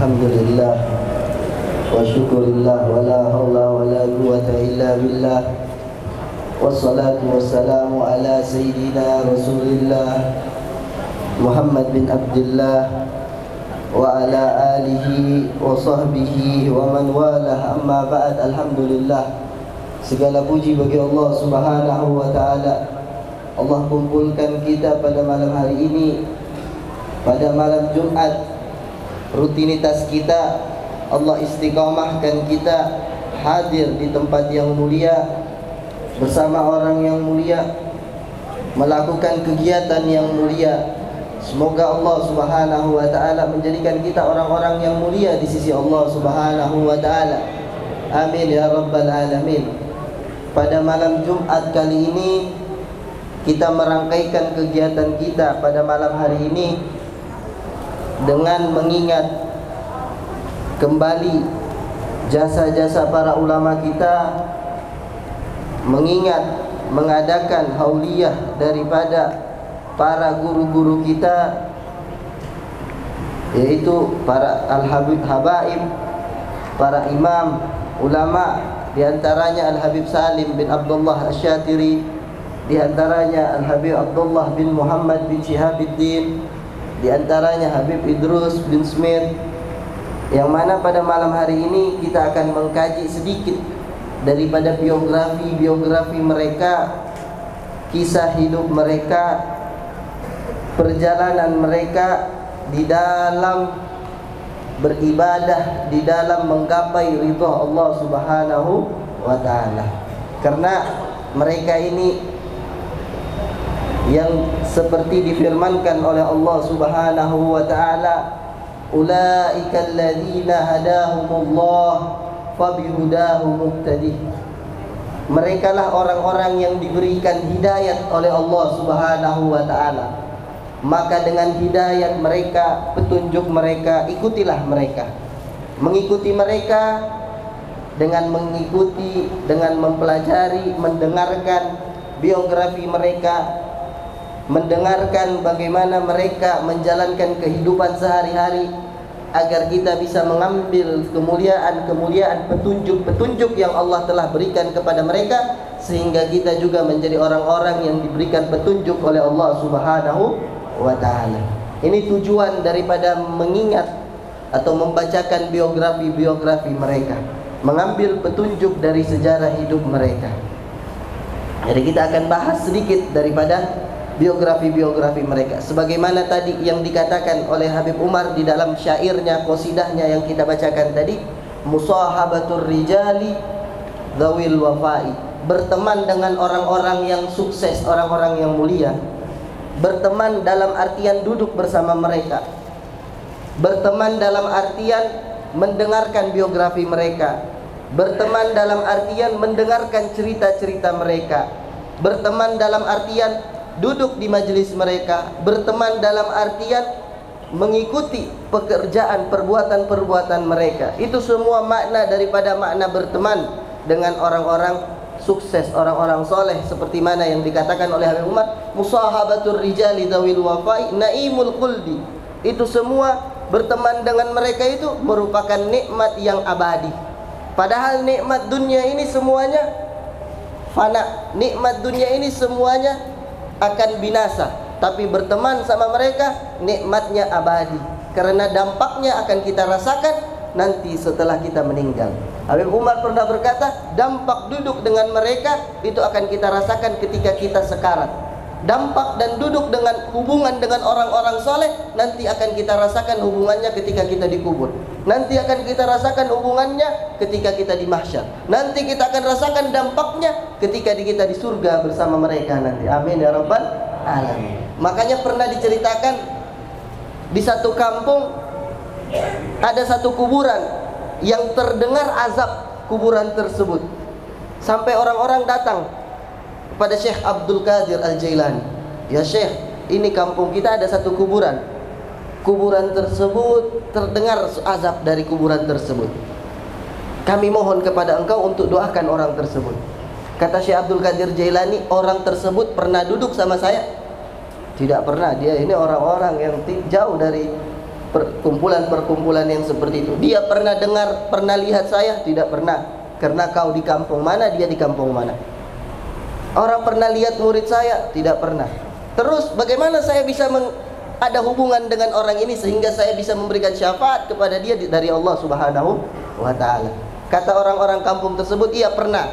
Alhamdulillah wa syukurillah wa la hawla wa la quwwata illa billah. Wassalatu wassalamu ala sayyidina Rasulillah Muhammad bin Abdullah wa ala alihi wa sahbihi wa man walah, amma ba'd. Alhamdulillah, segala puji bagi Allah Subhanahu wa ta'ala. Allah kumpulkan kita pada malam hari ini, pada malam Jumat. Rutinitas kita, Allah istiqamahkan kita hadir di tempat yang mulia bersama orang yang mulia, melakukan kegiatan yang mulia. Semoga Allah Subhanahu wa ta'ala menjadikan kita orang-orang yang mulia di sisi Allah Subhanahu wa ta'ala. Amin ya rabbal alamin. Pada malam Jumat kali ini kita merangkaikan kegiatan kita pada malam hari ini dengan mengingat kembali jasa-jasa para ulama kita, mengingat mengadakan hauliyah daripada para guru-guru kita, yaitu para al-habaib, para imam ulama, diantaranya Al-Habib Salim bin Abdullah Asy-Syatiri, diantaranya Al-Habib Abdullah bin Muhammad bin Syihabuddin, diantaranya Habib Idrus bin Smith, yang mana pada malam hari ini kita akan mengkaji sedikit daripada biografi mereka, kisah hidup mereka, perjalanan mereka di dalam beribadah, di dalam menggapai ridha Allah Subhanahu wa ta'ala. Karena mereka ini yang seperti difirmankan oleh Allah Subhanahu wa ta'ala, ulaika alladzina hadahumullah fabihudahu muqtadih. Mereka lah orang-orang yang diberikan hidayat oleh Allah Subhanahu wa ta'ala, maka dengan hidayat mereka, petunjuk mereka, ikutilah mereka. Mengikuti mereka dengan mengikuti, dengan mempelajari, mendengarkan biografi mereka, mendengarkan bagaimana mereka menjalankan kehidupan sehari-hari, agar kita bisa mengambil kemuliaan-kemuliaan, petunjuk-petunjuk yang Allah telah berikan kepada mereka, sehingga kita juga menjadi orang-orang yang diberikan petunjuk oleh Allah Subhanahu wa ta'ala. Ini tujuan daripada mengingat atau membacakan biografi mereka, mengambil petunjuk dari sejarah hidup mereka. Jadi kita akan bahas sedikit daripada biografi mereka, sebagaimana tadi yang dikatakan oleh Habib Umar di dalam syairnya, qasidahnya yang kita bacakan tadi, musahabatur rijali dzawil wafai, berteman dengan orang-orang yang sukses, orang-orang yang mulia. Berteman dalam artian duduk bersama mereka, berteman dalam artian mendengarkan biografi mereka, berteman dalam artian mendengarkan cerita-cerita mereka, berteman dalam artian duduk di majelis mereka, berteman dalam artian mengikuti pekerjaan, perbuatan-perbuatan mereka. Itu semua makna daripada makna berteman dengan orang-orang sukses, orang-orang soleh, seperti mana yang dikatakan oleh Habib Umar, musahabatur rijali dzawil wafai naimul khuldi. Itu semua berteman dengan mereka itu merupakan nikmat yang abadi. Padahal nikmat dunia ini semuanya fana, nikmat dunia ini semuanya akan binasa, tapi berteman sama mereka nikmatnya abadi, karena dampaknya akan kita rasakan nanti setelah kita meninggal. Habib Umar pernah berkata, dampak duduk dengan mereka itu akan kita rasakan ketika kita sekarat. Dampak dan duduk dengan hubungan dengan orang-orang soleh nanti akan kita rasakan hubungannya ketika kita dikubur. Nanti akan kita rasakan hubungannya ketika kita di mahsyar. Nanti kita akan rasakan dampaknya ketika kita di surga bersama mereka nanti. Amin ya rabbal alamin. Makanya pernah diceritakan di satu kampung ada satu kuburan yang terdengar azab kuburan tersebut, sampai orang-orang datang kepada Syekh Abdul Qadir Al-Jailani. Ya Syekh, ini kampung kita ada satu kuburan. Kuburan tersebut terdengar azab dari kuburan tersebut. Kami mohon kepada engkau untuk doakan orang tersebut. Kata Syekh Abdul Qadir Jailani, orang tersebut pernah duduk sama saya? Tidak pernah. Dia ini orang-orang yang jauh dari perkumpulan-perkumpulan yang seperti itu. Dia pernah dengar, pernah lihat saya? Tidak pernah. Karena kau di kampung mana, dia di kampung mana. Orang pernah lihat murid saya? Tidak pernah. Terus bagaimana saya bisa ada hubungan dengan orang ini sehingga saya bisa memberikan syafaat kepada dia dari Allah Subhanahu wa ta'ala? Kata orang-orang kampung tersebut, iya pernah.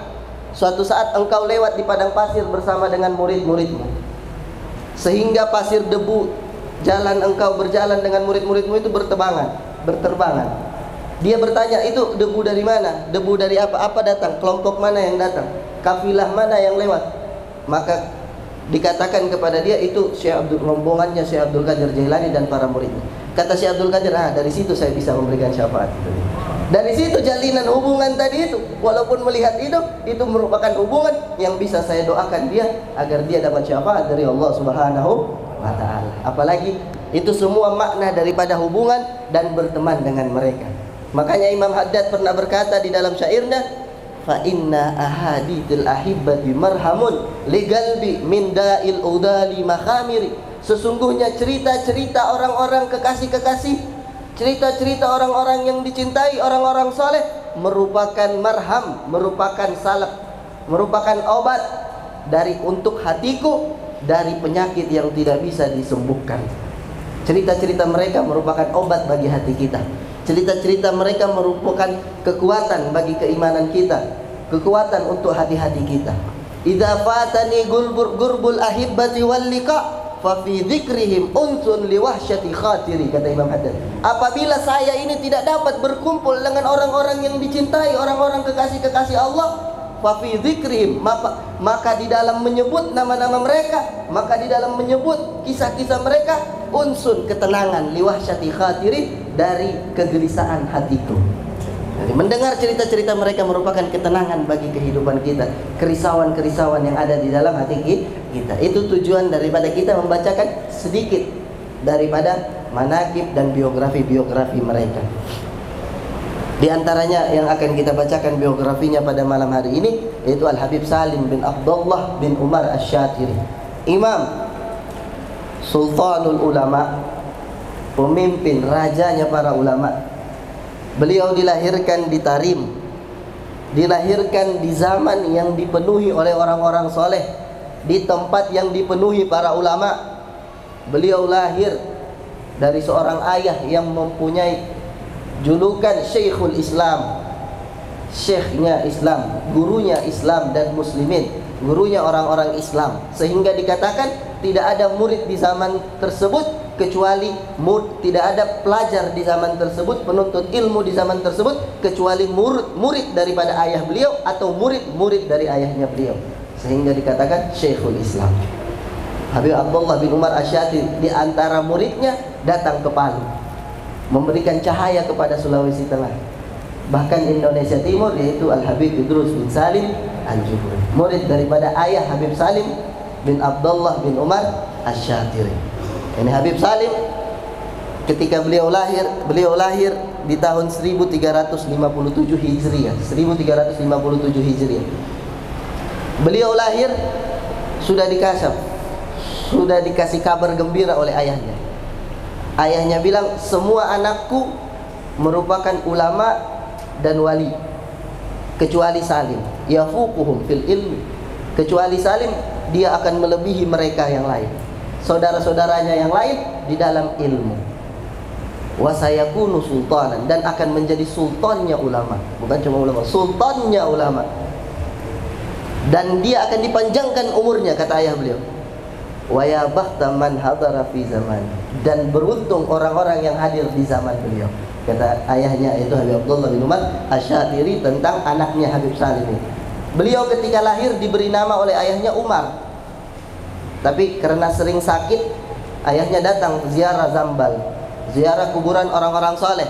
Suatu saat engkau lewat di padang pasir bersama dengan murid-muridmu, sehingga pasir debu jalan engkau berjalan dengan murid-muridmu itu berterbangan. Dia bertanya, itu debu dari mana? Debu dari apa? Apa datang? Kelompok mana yang datang? Kafilah mana yang lewat? Maka dikatakan kepada dia, itu rombongannya Syekh Abdul Qadir Jailani dan para muridnya. Kata Syekh Abdul Qadir, dari situ saya bisa memberikan syafaat. Dari situ jalinan hubungan tadi itu. Walaupun melihat itu merupakan hubungan yang bisa saya doakan dia agar dia dapat syafaat dari Allah Subhanahu wa ta'ala. Apalagi itu semua makna daripada hubungan dan berteman dengan mereka. Makanya Imam Haddad pernah berkata di dalam syairnya, fa inna ahadithil ahibbati marhamun ligalbi min da'il udali makhamiri. Sesungguhnya cerita-cerita orang-orang kekasih-kekasih, cerita-cerita orang-orang yang dicintai, orang-orang soleh, merupakan marham, merupakan salep, merupakan obat untuk hatiku dari penyakit yang tidak bisa disembuhkan. Cerita-cerita mereka merupakan obat bagi hati kita. Cerita-cerita mereka merupakan kekuatan bagi keimanan kita, kekuatan untuk hati-hati kita. Idza fatani gurbul ahibbati wal liqa fa fi dzikrihim unsun liwahsyati khatiri, kata Imam Haddad. Apabila saya ini tidak dapat berkumpul dengan orang-orang yang dicintai, orang-orang kekasih-kekasih Allah, fa fi dzikrihim, maka di dalam menyebut nama-nama mereka, maka di dalam menyebut kisah-kisah mereka, unsun, ketenangan, liwahsyati khatiri, dari kegelisahan hatiku. Jadi mendengar cerita-cerita mereka merupakan ketenangan bagi kehidupan kita, kerisauan-kerisauan yang ada di dalam hati kita. Itu tujuan daripada kita membacakan sedikit daripada manaqib dan biografi-biografi mereka. Di antaranya yang akan kita bacakan biografinya pada malam hari ini, yaitu Al-Habib Salim bin Abdullah bin Umar Asy-Syatiri, Imam Sultanul Ulama, pemimpin, rajanya para ulama. Beliau dilahirkan di Tarim, dilahirkan di zaman yang dipenuhi oleh orang-orang soleh, di tempat yang dipenuhi para ulama. Beliau lahir dari seorang ayah yang mempunyai julukan Syekhul Islam, syekhnya Islam, gurunya Islam dan muslimin, gurunya orang-orang Islam. Sehingga dikatakan tidak ada murid di zaman tersebut kecuali tidak ada pelajar di zaman tersebut, penuntut ilmu di zaman tersebut, kecuali murid daripada ayah beliau atau murid dari ayahnya beliau. Sehingga dikatakan Syekhul Islam. Habib Abdullah bin Umar Asy-Syatiri di antara muridnya datang ke Palu, memberikan cahaya kepada Sulawesi Tengah, bahkan Indonesia Timur, yaitu Al-Habib Idrus bin Salim Al-Jufri, murid daripada ayah Habib Salim bin Abdullah bin Umar Asy-Syatiri. Ini Habib Salim, ketika beliau lahir di tahun 1357 Hijriah. 1357 Hijriah. Beliau lahir sudah dikasih kabar gembira oleh ayahnya. Ayahnya bilang, semua anakku merupakan ulama dan wali kecuali Salim. Yafuquhum fil ilmi. Kecuali Salim, dia akan melebihi mereka yang lain, saudara-saudaranya yang lain di dalam ilmu. Wa sayakunu sultanan, dan akan menjadi sultannya ulama, bukan cuma ulama, sultannya ulama. Dan dia akan dipanjangkan umurnya, kata ayah beliau. Wa ya bakhta man hadara fi zaman, dan beruntung orang-orang yang hadir di zaman beliau, kata ayahnya, yaitu Habib Abdullah bin Umar Asy-Syatiri, tentang anaknya Habib Salim ini. Beliau ketika lahir diberi nama oleh ayahnya Umar. Tapi karena sering sakit, ayahnya datang ziarah Zambal, ziarah kuburan orang-orang saleh.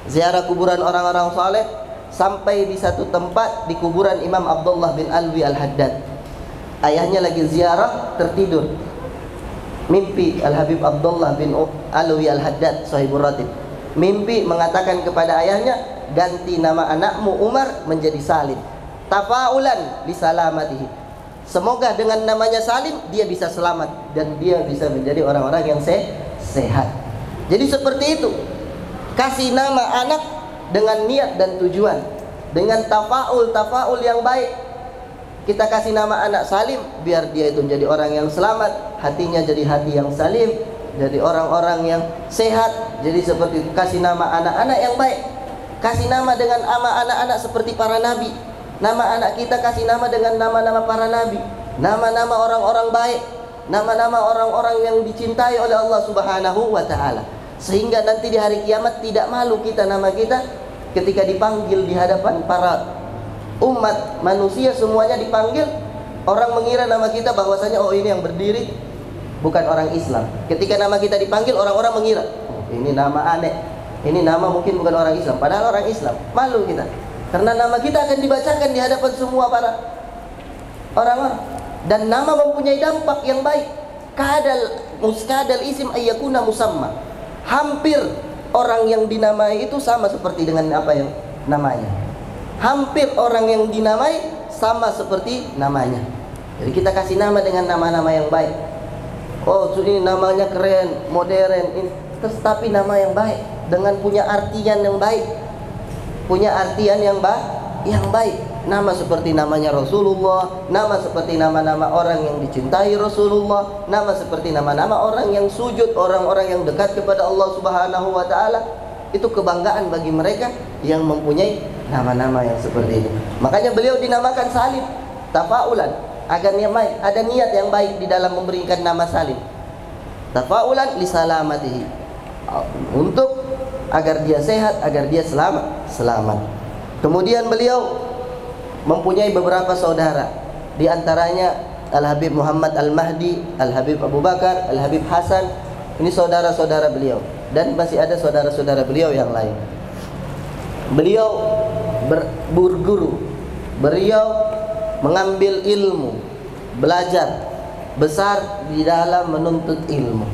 Ziarah kuburan orang-orang saleh sampai di satu tempat di kuburan Imam Abdullah bin Alwi Al-Haddad. Ayahnya lagi ziarah, tertidur. Mimpi Al-Habib Abdullah bin Alwi Al-Haddad Sahibur Ratib. Mimpi mengatakan kepada ayahnya, ganti nama anakmu Umar menjadi Salim, tafaulan li salamatihi. Semoga dengan namanya Salim dia bisa selamat dan dia bisa menjadi orang-orang yang sehat. Jadi seperti itu. Kasih nama anak dengan niat dan tujuan, dengan tafaul yang baik. Kita kasih nama anak Salim, biar dia itu menjadi orang yang selamat, hatinya jadi hati yang salim, jadi orang-orang yang sehat. Jadi seperti itu. Kasih nama anak-anak yang baik. Kasih nama dengan nama anak-anak seperti para nabi. Nama anak kita kasih nama dengan nama-nama para nabi, nama-nama orang-orang baik, nama-nama orang-orang yang dicintai oleh Allah Subhanahu wa ta'ala. Sehingga nanti di hari kiamat tidak malu kita nama kita ketika dipanggil di hadapan para umat manusia, semuanya dipanggil. Orang mengira nama kita bahwasanya oh ini yang berdiri bukan orang Islam. Ketika nama kita dipanggil, orang-orang mengira oh, ini nama aneh, ini nama mungkin bukan orang Islam, padahal orang Islam. Malu kita karena nama kita akan dibacakan di hadapan semua para orang-orang. Dan nama mempunyai dampak yang baik. Muskadal isim ayyakuna musamma. Hampir orang yang dinamai itu sama seperti dengan apa yang namanya. Hampir orang yang dinamai sama seperti namanya. Jadi kita kasih nama dengan nama-nama yang baik. Oh, ini namanya keren, modern, ini. Tapi nama yang baik dengan punya artian yang baik. Punya artian yang baik. Nama seperti namanya Rasulullah, nama seperti nama-nama orang yang dicintai Rasulullah, nama seperti nama-nama orang yang sujud, orang-orang yang dekat kepada Allah Subhanahu wa ta'ala. Itu kebanggaan bagi mereka yang mempunyai nama-nama yang seperti ini. Makanya beliau dinamakan Salim, tafaulan, agar ada niat yang baik di dalam memberikan nama Salim. Tafaulan li salamatihi, untuk agar dia sehat, agar dia selamat. Kemudian beliau mempunyai beberapa saudara, di antaranya Al-Habib Muhammad Al-Mahdi, Al-Habib Abu Bakar, Al-Habib Hasan. Ini saudara-saudara beliau, dan masih ada saudara-saudara beliau yang lain. Beliau berguru, beliau mengambil ilmu, belajar besar di dalam menuntut ilmu,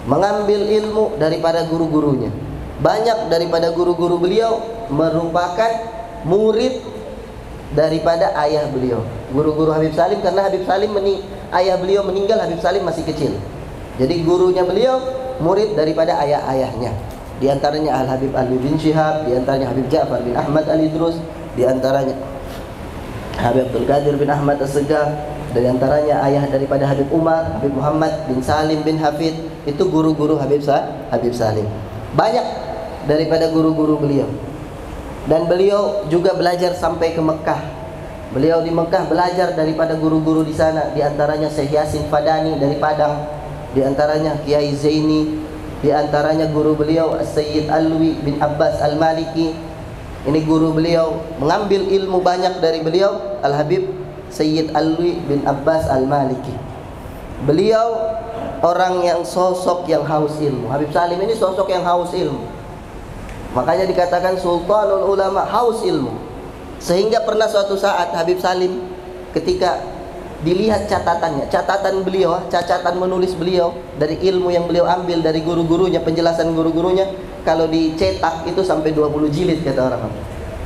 mengambil ilmu daripada guru-gurunya. Banyak daripada guru-guru beliau merupakan murid daripada ayah beliau, guru-guru Habib Salim. Karena Habib Salim ayah beliau meninggal, Habib Salim masih kecil. Jadi gurunya beliau murid daripada ayah-ayahnya. Di antaranya Al-Habib Ali bin Syihab, di antaranya Habib Ja'far bin Ahmad Al-Idrus, di antaranya Habib Abdul Qadir bin Ahmad As-Segaf, di antaranya ayah daripada Habib Umar, Habib Muhammad bin Salim bin Hafid. Itu guru-guru Habib Salim. Banyak daripada guru-guru beliau. Dan beliau juga belajar sampai ke Mekah. Beliau di Mekah belajar daripada guru-guru di sana. Di antaranya Syekh Yasin Fadani dari Padang, di antaranya Kiai Zaini, di antaranya guru beliau Sayyid Alwi bin Abbas Al-Maliki. Ini guru beliau, mengambil ilmu banyak dari beliau, Al-Habib Sayyid Alwi bin Abbas Al-Maliki. Beliau orang yang sosok yang haus ilmu. Habib Salim ini sosok yang haus ilmu. Makanya dikatakan Sultanul Ulama, haus ilmu. Sehingga pernah suatu saat Habib Salim ketika dilihat catatan beliau, catatan menulis beliau dari ilmu yang beliau ambil dari guru-gurunya, penjelasan guru-gurunya, kalau dicetak itu sampai 20 jilid kata orang.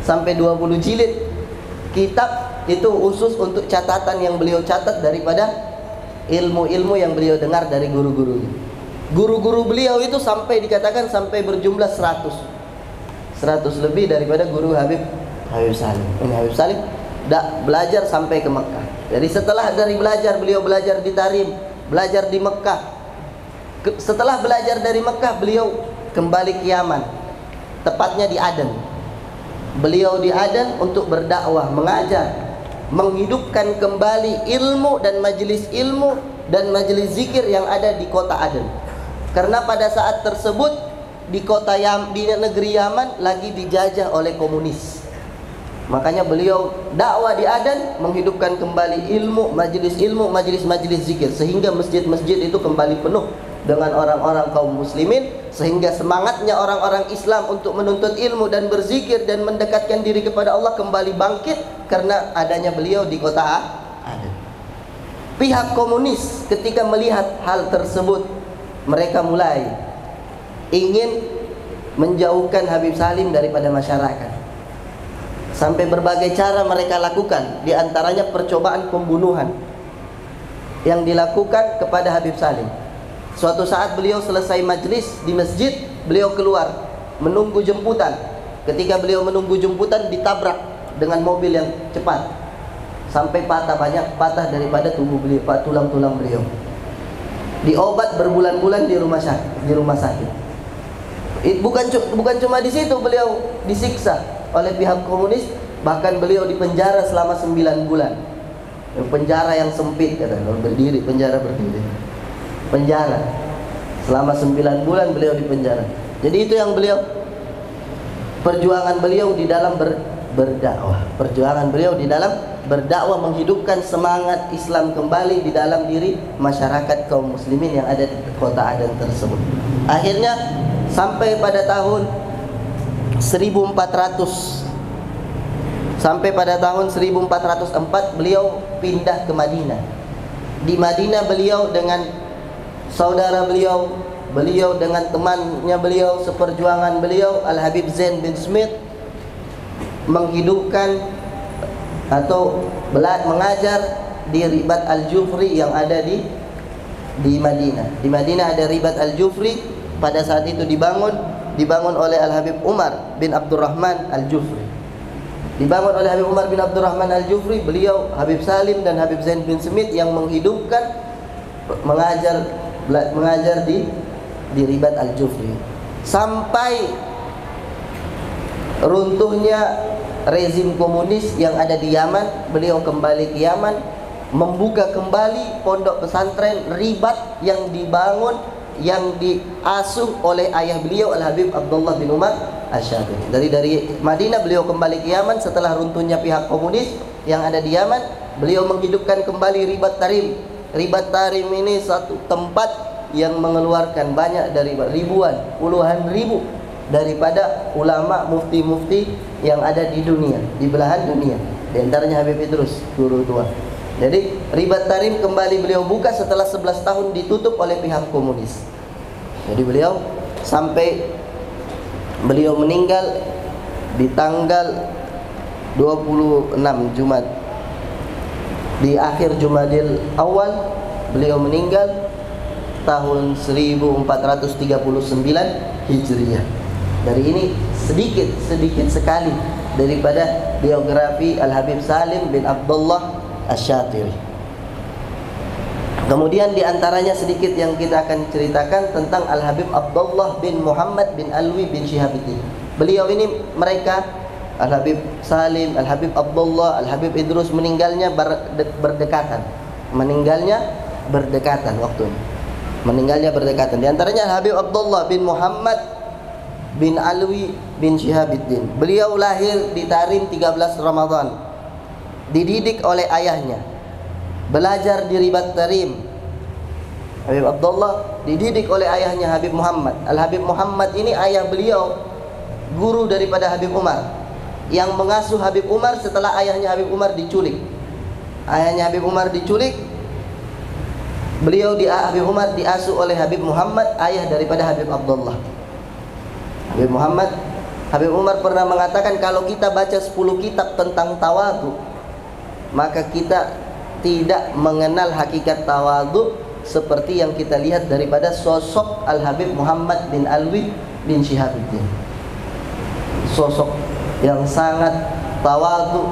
Sampai 20 jilid kitab itu khusus untuk catatan yang beliau catat daripada ilmu-ilmu yang beliau dengar dari guru-gurunya. Guru-guru beliau itu sampai dikatakan sampai berjumlah 100 lebih daripada guru Habib Salim. Ini Habib Salim belajar sampai ke Mekah. Jadi setelah dari belajar, beliau belajar di Tarim, belajar di Mekah. Setelah belajar dari Mekah, beliau kembali ke Yaman, tepatnya di Aden. Beliau di Aden untuk berdakwah, mengajar, menghidupkan kembali ilmu dan majelis zikir yang ada di kota Aden. Karena pada saat tersebut di negeri Yaman lagi dijajah oleh komunis. Makanya beliau dakwah di Aden, menghidupkan kembali ilmu, majelis zikir, sehingga masjid-masjid itu kembali penuh dengan orang-orang kaum muslimin, sehingga semangatnya orang-orang Islam untuk menuntut ilmu dan berzikir dan mendekatkan diri kepada Allah kembali bangkit karena adanya beliau di kota Aden. Pihak komunis ketika melihat hal tersebut, mereka mulai ingin menjauhkan Habib Salim daripada masyarakat. Sampai berbagai cara mereka lakukan, di antaranya percobaan pembunuhan yang dilakukan kepada Habib Salim. Suatu saat beliau selesai majlis di masjid, beliau keluar menunggu jemputan. Ketika beliau menunggu jemputan, ditabrak dengan mobil yang cepat sampai patah, banyak patah daripada tubuh beliau, tulang-tulang beliau. Diobat berbulan-bulan di rumah sakit. Bukan cuma di situ beliau disiksa oleh pihak komunis, bahkan beliau dipenjara selama 9 bulan. Penjara yang sempit, kata penjara berdiri. Penjara selama 9 bulan beliau dipenjara. Jadi itu yang beliau, perjuangan beliau di dalam berdakwah. Perjuangan beliau di dalam berdakwah, menghidupkan semangat Islam kembali di dalam diri masyarakat kaum muslimin yang ada di kota Aden tersebut. Akhirnya sampai pada tahun 1400, sampai pada tahun 1404 beliau pindah ke Madinah. Di Madinah beliau dengan saudara beliau dengan temannya beliau, seperjuangan beliau, Al-Habib Zain bin Smith, menghidupkan atau mengajar di Ribat Al-Jufri yang ada di Madinah. Di Madinah ada Ribat Al-Jufri, pada saat itu dibangun oleh Al-Habib Umar bin Abdurrahman Al-Jufri. Dibangun oleh Habib Umar bin Abdurrahman Al-Jufri, beliau Habib Salim dan Habib Zain bin Smith yang menghidupkan, mengajar di Ribat Al-Jufri sampai runtuhnya rezim komunis yang ada di Yaman. Beliau kembali ke Yaman, membuka kembali pondok pesantren Ribat yang dibangun, yang diasuh oleh ayah beliau Al-Habib Abdullah bin Umar Asy-Syadili. Dari Madinah beliau kembali ke Yaman setelah runtuhnya pihak komunis yang ada di Yaman. Beliau menghidupkan kembali Ribat Tarim. Ribat Tarim ini satu tempat yang mengeluarkan banyak dari ribuan, puluhan ribu daripada ulama, mufti-mufti yang ada di dunia, di belahan dunia. Di antaranya Habib Idrus, guru tua. Jadi Ribat Tarim kembali beliau buka setelah 11 tahun ditutup oleh pihak komunis. Jadi beliau sampai beliau meninggal di tanggal 26 Jumat, di akhir Jumadil Awal beliau meninggal tahun 1439 Hijriah. Dari ini sedikit sekali daripada biografi Al-Habib Salim bin Abdullah Asy-Syatiri. Kemudian diantaranya sedikit yang kita akan ceritakan tentang Al-Habib Abdullah bin Muhammad bin Alwi bin Syihabuddin. Beliau ini, mereka Al-Habib Salim, Al-Habib Abdullah, Al-Habib Idrus meninggalnya berdekatan. Waktunya. Meninggalnya berdekatan. Di antaranya Al-Habib Abdullah bin Muhammad bin Alwi bin Syihabuddin. Beliau lahir di Tarim 13 Ramadan. Dididik oleh ayahnya. Belajar di Ribat Tarim. Habib Abdullah dididik oleh ayahnya Habib Muhammad. Al-Habib Muhammad ini ayah beliau, guru daripada Habib Umar, yang mengasuh Habib Umar setelah ayahnya Habib Umar diculik. Ayahnya Habib Umar diculik, Habib Umar diasuh oleh Habib Muhammad, ayah daripada Habib Abdullah. Habib Umar pernah mengatakan, kalau kita baca 10 kitab tentang tawadhu, maka kita tidak mengenal hakikat tawadhu seperti yang kita lihat daripada sosok Al-Habib Muhammad bin Alwi bin Syihabuddin. Sosok yang sangat tawadhu,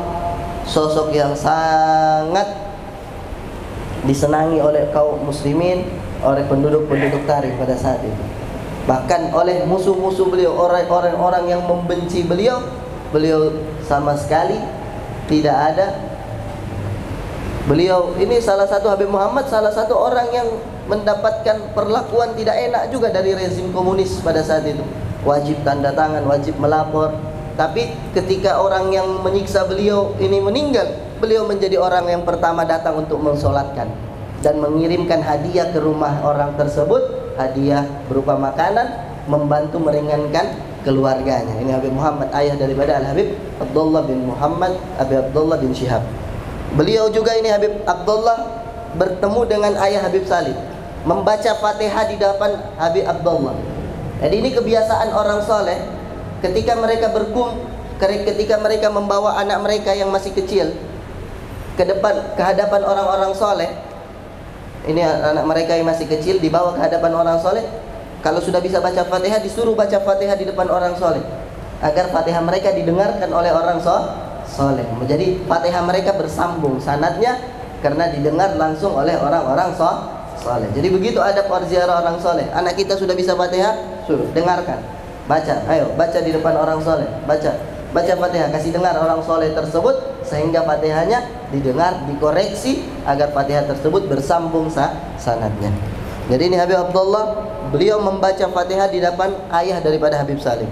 sosok yang sangat disenangi oleh kaum muslimin, oleh penduduk-penduduk Tarim pada saat itu. Bahkan oleh musuh-musuh beliau, orang-orang yang membenci beliau, beliau sama sekali tidak ada. Beliau ini salah satu, Habib Muhammad salah satu orang yang mendapatkan perlakuan tidak enak juga dari rezim komunis pada saat itu. Wajib tanda tangan, wajib melapor. Tapi ketika orang yang menyiksa beliau ini meninggal, beliau menjadi orang yang pertama datang untuk mensolatkan dan mengirimkan hadiah ke rumah orang tersebut, hadiah berupa makanan, membantu meringankan keluarganya. Ini Habib Muhammad, ayah daripada Al-Habib Abdullah bin Muhammad, Habib Abdullah bin Syihab. Beliau juga ini Habib Abdullah bertemu dengan ayah Habib Salim, membaca Fatihah di depan Habib Abdullah. Jadi ini kebiasaan orang soleh, ketika mereka ketika mereka membawa anak mereka yang masih kecil ke hadapan orang-orang soleh. Ini anak mereka yang masih kecil dibawa ke hadapan orang soleh, Kalau sudah bisa baca Fatihah, disuruh baca Fatihah di depan orang soleh, agar Fatihah mereka didengarkan oleh orang soleh. Jadi Fatihah mereka bersambung sanadnya karena didengar langsung oleh orang-orang soleh. Jadi begitu adab ziarah orang soleh. Anak kita sudah bisa Fatihah, suruh dengarkan, baca, ayo baca di depan orang soleh, baca Fatihah, kasih dengar orang soleh tersebut, sehingga Fatihahnya didengar, dikoreksi agar Fatihah tersebut bersambung sanadnya. Jadi ini Habib Abdullah, beliau membaca Fatihah di depan ayah daripada Habib Salim.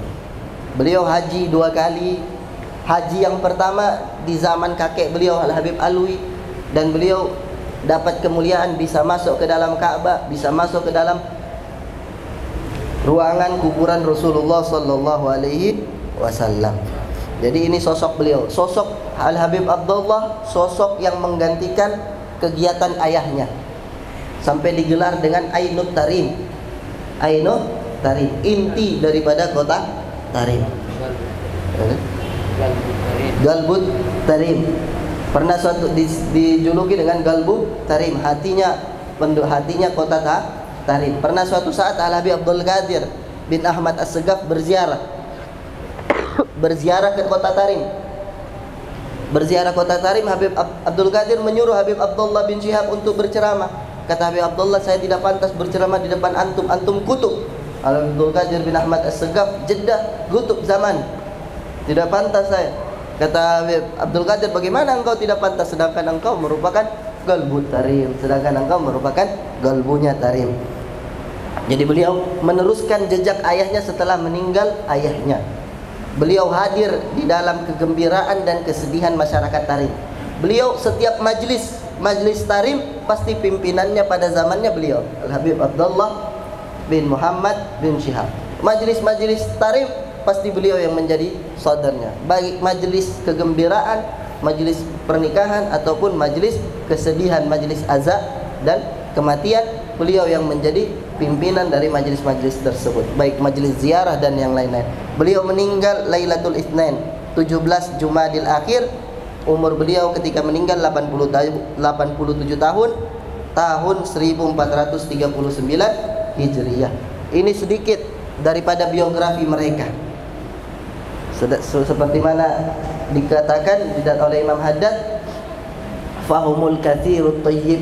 Beliau haji 2 kali. Haji yang pertama di zaman kakek beliau Al Habib Alwi, dan beliau dapat kemuliaan bisa masuk ke dalam Ka'bah, bisa masuk ke dalam ruangan kuburan Rasulullah sallallahu alaihi wasallam. Jadi ini sosok beliau, sosok Al Habib Abdullah, sosok yang menggantikan kegiatan ayahnya, sampai digelar dengan Ainut Tarim. Ainut Tarim, inti daripada kota Tarim. Galbut Tarim. Pernah suatu dijuluki dengan Galbut Tarim, hatinya kota Tarim. Pernah suatu saat Al Habib Abdul Qadir bin Ahmad As-Segaf berziarah ke kota Tarim. Berziarah kota Tarim, Habib Abdul Qadir menyuruh Habib Abdullah bin Syihab untuk berceramah. Kata Habib Abdullah, saya tidak pantas berceramah di depan antum kutub. Al Abdul Qadir bin Ahmad As-Segaf, Jeddah, kutub zaman. Tidak pantas saya. Kata Habib Abdul Qadir, bagaimana engkau tidak pantas sedangkan engkau merupakan Galbut Tarim, sedangkan engkau merupakan galbunya Tarim. Jadi beliau meneruskan jejak ayahnya setelah meninggal ayahnya. Beliau hadir di dalam kegembiraan dan kesedihan masyarakat Tarim. Beliau setiap majlis Tarim pasti pimpinannya pada zamannya beliau Al Habib Abdullah bin Muhammad bin Syihab. Majlis Tarim pasti beliau yang menjadi saudaranya, baik majlis kegembiraan, majlis pernikahan ataupun majlis kesedihan, majlis azab dan kematian, beliau yang menjadi pimpinan dari majlis-majlis tersebut, baik majlis ziarah dan yang lain-lain. Beliau meninggal Lailatul Itsnain 17 Jumadil Akhir. Umur beliau ketika meninggal 87 tahun, tahun 1439 Hijriah. Ini sedikit daripada biografi mereka. Seperti mana dikatakan oleh Imam Haddad, fahumul katsirut thayyib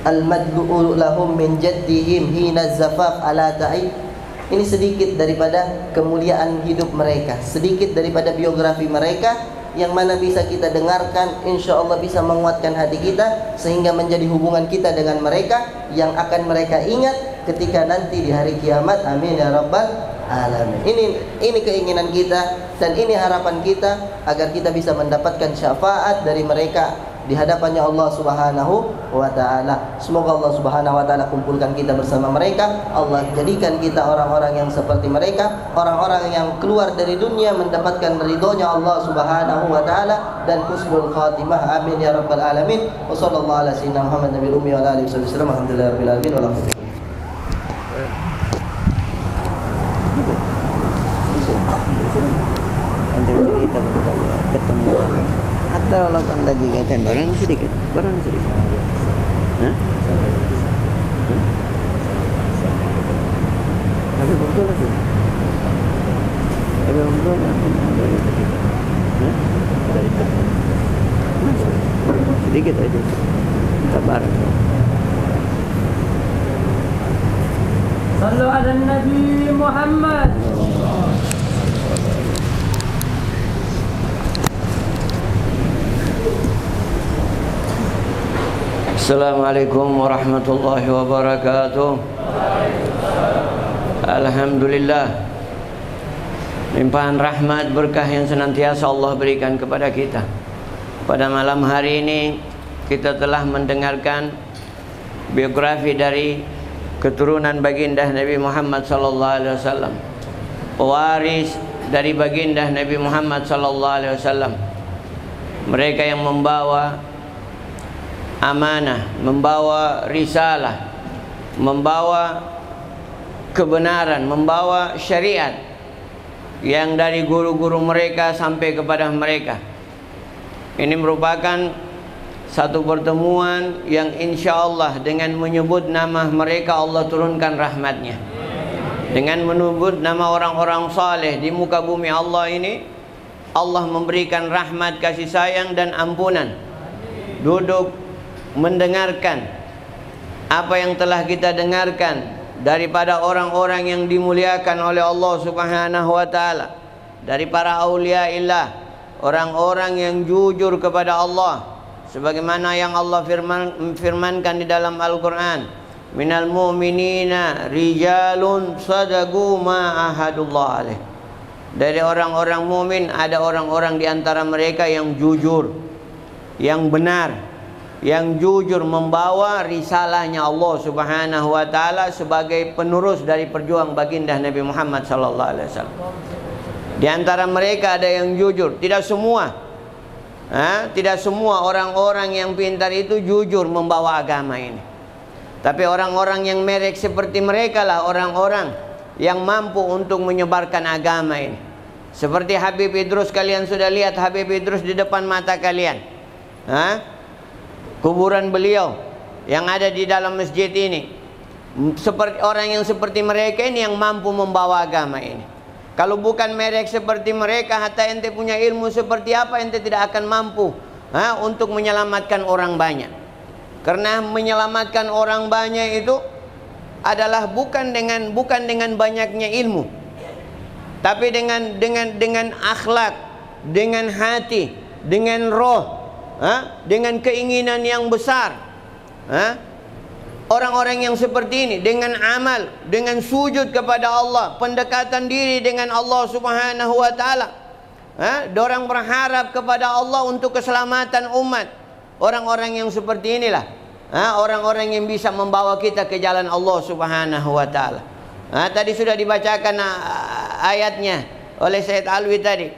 al-mad'u lahum min jaddihim hina zafaf ala ta'ib. Ini sedikit daripada kemuliaan hidup mereka, sedikit daripada biografi mereka yang mana bisa kita dengarkan, insya Allah bisa menguatkan hati kita sehingga menjadi hubungan kita dengan mereka yang akan mereka ingat ketika nanti di hari kiamat. Amin ya rabbal alamin. Ini keinginan kita dan ini harapan kita agar kita bisa mendapatkan syafaat dari mereka di hadapannya Allah Subhanahu wa taala. Semoga Allah Subhanahu wa taala kumpulkan kita bersama mereka. Allah jadikan kita orang-orang yang seperti mereka, orang-orang yang keluar dari dunia mendapatkan ridhonya Allah Subhanahu wa taala dan husnul khatimah. Amin ya rabbal alamin. Wa sallallahu ala sayyidina Muhammad nabiyil ummi wa ala alihi wasallam. Alhamdulillahirabbil alamin. Kita ketemu atau lakukan lagi kaitan barang sedikit. Hah? Tapi betul lagi. Tapi betul lagi. Hah? Sedikit aja. Kabar. Sallu ala Nabi Muhammad. Assalamualaikum warahmatullahi wabarakatuh. Alhamdulillah, limpahan rahmat berkah yang senantiasa Allah berikan kepada kita. Pada malam hari ini kita telah mendengarkan biografi dari keturunan baginda Nabi Muhammad sallallahu alaihi wasallam, pewaris dari baginda Nabi Muhammad sallallahu alaihi wasallam. Mereka yang membawa amanah, membawa risalah, membawa kebenaran, membawa syariat yang dari guru-guru mereka sampai kepada mereka. Ini merupakan satu pertemuan yang insya Allah dengan menyebut nama mereka Allah turunkan rahmatnya. Dengan menyebut nama orang-orang saleh di muka bumi Allah ini, Allah memberikan rahmat, kasih sayang dan ampunan. Duduk mendengarkan apa yang telah kita dengarkan daripada orang-orang yang dimuliakan oleh Allah Subhanahu wa taala, dari para auliaillah, orang-orang yang jujur kepada Allah, sebagaimana yang Allah firmankan di dalam Al-Qur'an, minal mu'minina rijalun sadaqu ma ahadullah alaih. Dari orang-orang mukmin ada orang-orang di antara mereka yang jujur, yang benar, yang jujur membawa risalahnya Allah Subhanahu wa taala sebagai penerus dari perjuang baginda Nabi Muhammad sallallahu alaihi wasallam. Di antara mereka ada yang jujur, tidak semua. Tidak semua orang-orang yang pintar itu jujur membawa agama ini. Tapi orang-orang yang merek seperti mereka lah orang-orang yang mampu untuk menyebarkan agama ini. Seperti Habib Idrus, kalian sudah lihat Habib Idrus di depan mata kalian. Kuburan beliau yang ada di dalam masjid ini. Seperti orang yang seperti mereka ini yang mampu membawa agama ini. Kalau bukan merek seperti mereka, hatta ente punya ilmu seperti apa, ente tidak akan mampu untuk menyelamatkan orang banyak. Karena menyelamatkan orang banyak itu adalah bukan dengan banyaknya ilmu, tapi dengan akhlak, dengan hati, dengan roh, dengan keinginan yang besar. Orang-orang yang seperti ini dengan amal, dengan sujud kepada Allah, pendekatan diri dengan Allah Subhanahu wa taala. Dorang berharap kepada Allah untuk keselamatan umat. Orang-orang yang seperti inilah orang-orang yang bisa membawa kita ke jalan Allah Subhanahu wa taala. Tadi sudah dibacakan ayatnya oleh Said Alwi tadi.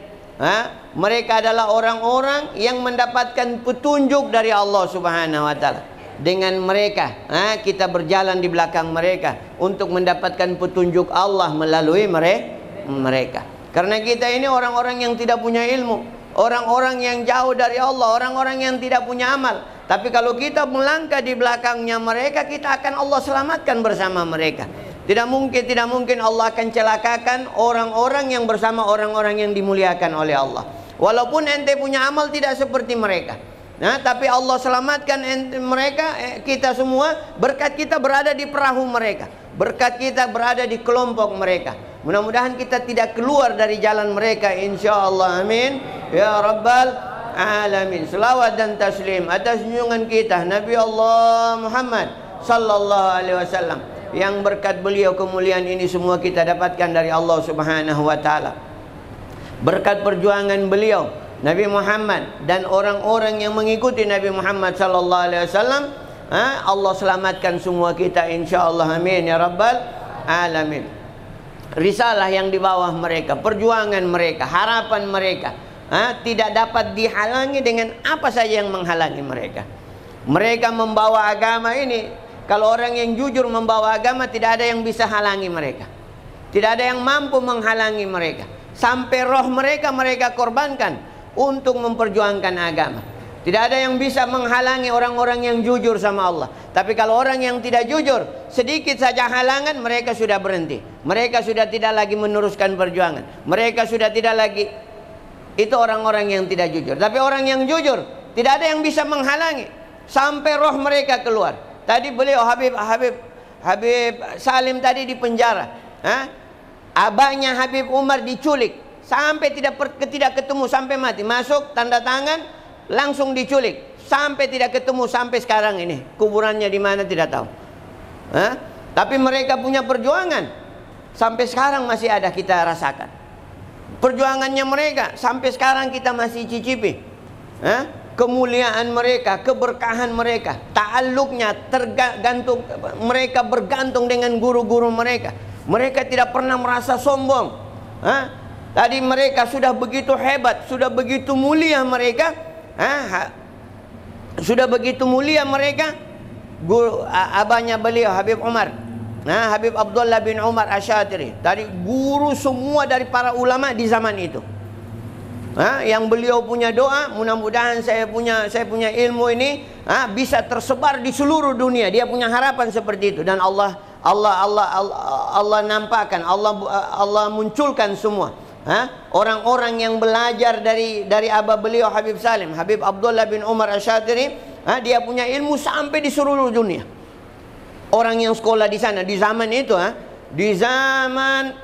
Mereka adalah orang-orang yang mendapatkan petunjuk dari Allah Subhanahu wa taala. Dengan mereka kita berjalan di belakang mereka untuk mendapatkan petunjuk Allah melalui mereka. Karena kita ini orang-orang yang tidak punya ilmu, orang-orang yang jauh dari Allah, orang-orang yang tidak punya amal. Tapi kalau kita melangkah di belakangnya mereka, kita akan Allah selamatkan bersama mereka. Tidak mungkin Allah akan celakakan orang-orang yang bersama orang-orang yang dimuliakan oleh Allah. Walaupun ente punya amal tidak seperti mereka, tapi Allah selamatkan mereka, kita semua, berkat kita berada di perahu mereka, berkat kita berada di kelompok mereka. Mudah-mudahan kita tidak keluar dari jalan mereka, insyaallah. Amin ya rabbal alamin. Selawat dan taslim atas junjungan kita Nabi Allah Muhammad sallallahu alaihi wasallam, yang berkat beliau kemuliaan ini semua kita dapatkan dari Allah Subhanahu wa taala. Berkat perjuangan beliau Nabi Muhammad dan orang-orang yang mengikuti Nabi Muhammad sallallahu alaihi wasallam, Allah selamatkan semua kita insyaallah. Amin ya rabbal alamin. Risalah yang di bawah mereka, perjuangan mereka, harapan mereka tidak dapat dihalangi dengan apa saja yang menghalangi mereka. Mereka membawa agama ini, kalau orang yang jujur membawa agama, tidak ada yang bisa halangi mereka. Tidak ada yang mampu menghalangi mereka. Sampai roh mereka korbankan untuk memperjuangkan agama. Tidak ada yang bisa menghalangi orang-orang yang jujur sama Allah. Tapi kalau orang yang tidak jujur, sedikit saja halangan, mereka sudah berhenti. Mereka sudah tidak lagi meneruskan perjuangan. Mereka sudah tidak lagi. Itu orang-orang yang tidak jujur. Tapi orang yang jujur, tidak ada yang bisa menghalangi sampai roh mereka keluar. Tadi beliau Habib Salim tadi di penjara. Abahnya Habib Umar diculik sampai tidak ketemu, sampai mati. Masuk tanda tangan, langsung diculik sampai tidak ketemu, sampai sekarang ini kuburannya di mana tidak tahu. Tapi mereka punya perjuangan sampai sekarang masih ada kita rasakan. Perjuangannya mereka sampai sekarang kita masih cicipi. Kemuliaan mereka, keberkahan mereka, ta'alluqnya tergantung, mereka bergantung dengan guru-guru mereka. Mereka tidak pernah merasa sombong. Tadi mereka sudah begitu hebat, sudah begitu mulia mereka. Sudah begitu mulia mereka. Guru abahnya beliau Habib Umar, Habib Abdullah bin Umar Asyatiri, tadi guru semua dari para ulama di zaman itu. Yang beliau punya doa, mudah-mudahan saya punya ilmu ini bisa tersebar di seluruh dunia. Dia punya harapan seperti itu, dan Allah Allah nampakkan, Allah munculkan semua. Orang-orang yang belajar dari abah beliau Habib Salim, Habib Abdullah bin Umar Asyatiri, dia punya ilmu sampai di seluruh dunia. Orang yang sekolah di sana di zaman itu, di zaman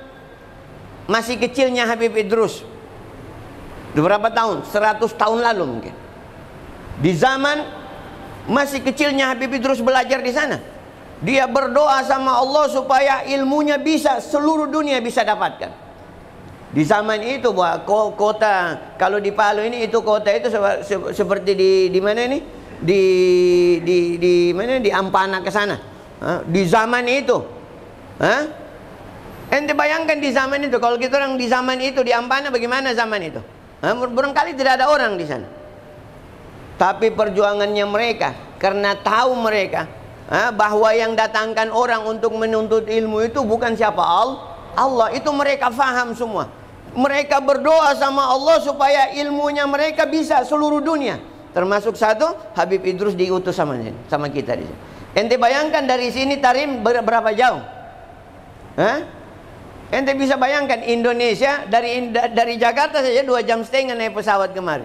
masih kecilnya Habib Idrus, berapa tahun? 100 tahun lalu mungkin. Di zaman masih kecilnya Habib Idrus belajar di sana, dia berdoa sama Allah supaya ilmunya bisa seluruh dunia bisa dapatkan. Di zaman itu kota, kalau di Palu ini itu kota itu seperti di mana ini? Di mana? Di Ampana ke sana. Di zaman itu. Ente bayangkan di zaman itu, kalau kita orang di zaman itu di Ampana bagaimana zaman itu? Barangkali tidak ada orang di sana. Tapi perjuangannya mereka, karena tahu mereka bahwa yang datangkan orang untuk menuntut ilmu itu bukan siapa, Allah. Itu mereka faham semua. Mereka berdoa sama Allah supaya ilmunya mereka bisa seluruh dunia. Termasuk satu, Habib Idrus diutus sama kita di sini. Ente bayangkan dari sini Tarim berapa jauh? Ente bisa bayangkan Indonesia dari Jakarta saja 2,5 jam naik pesawat kemari.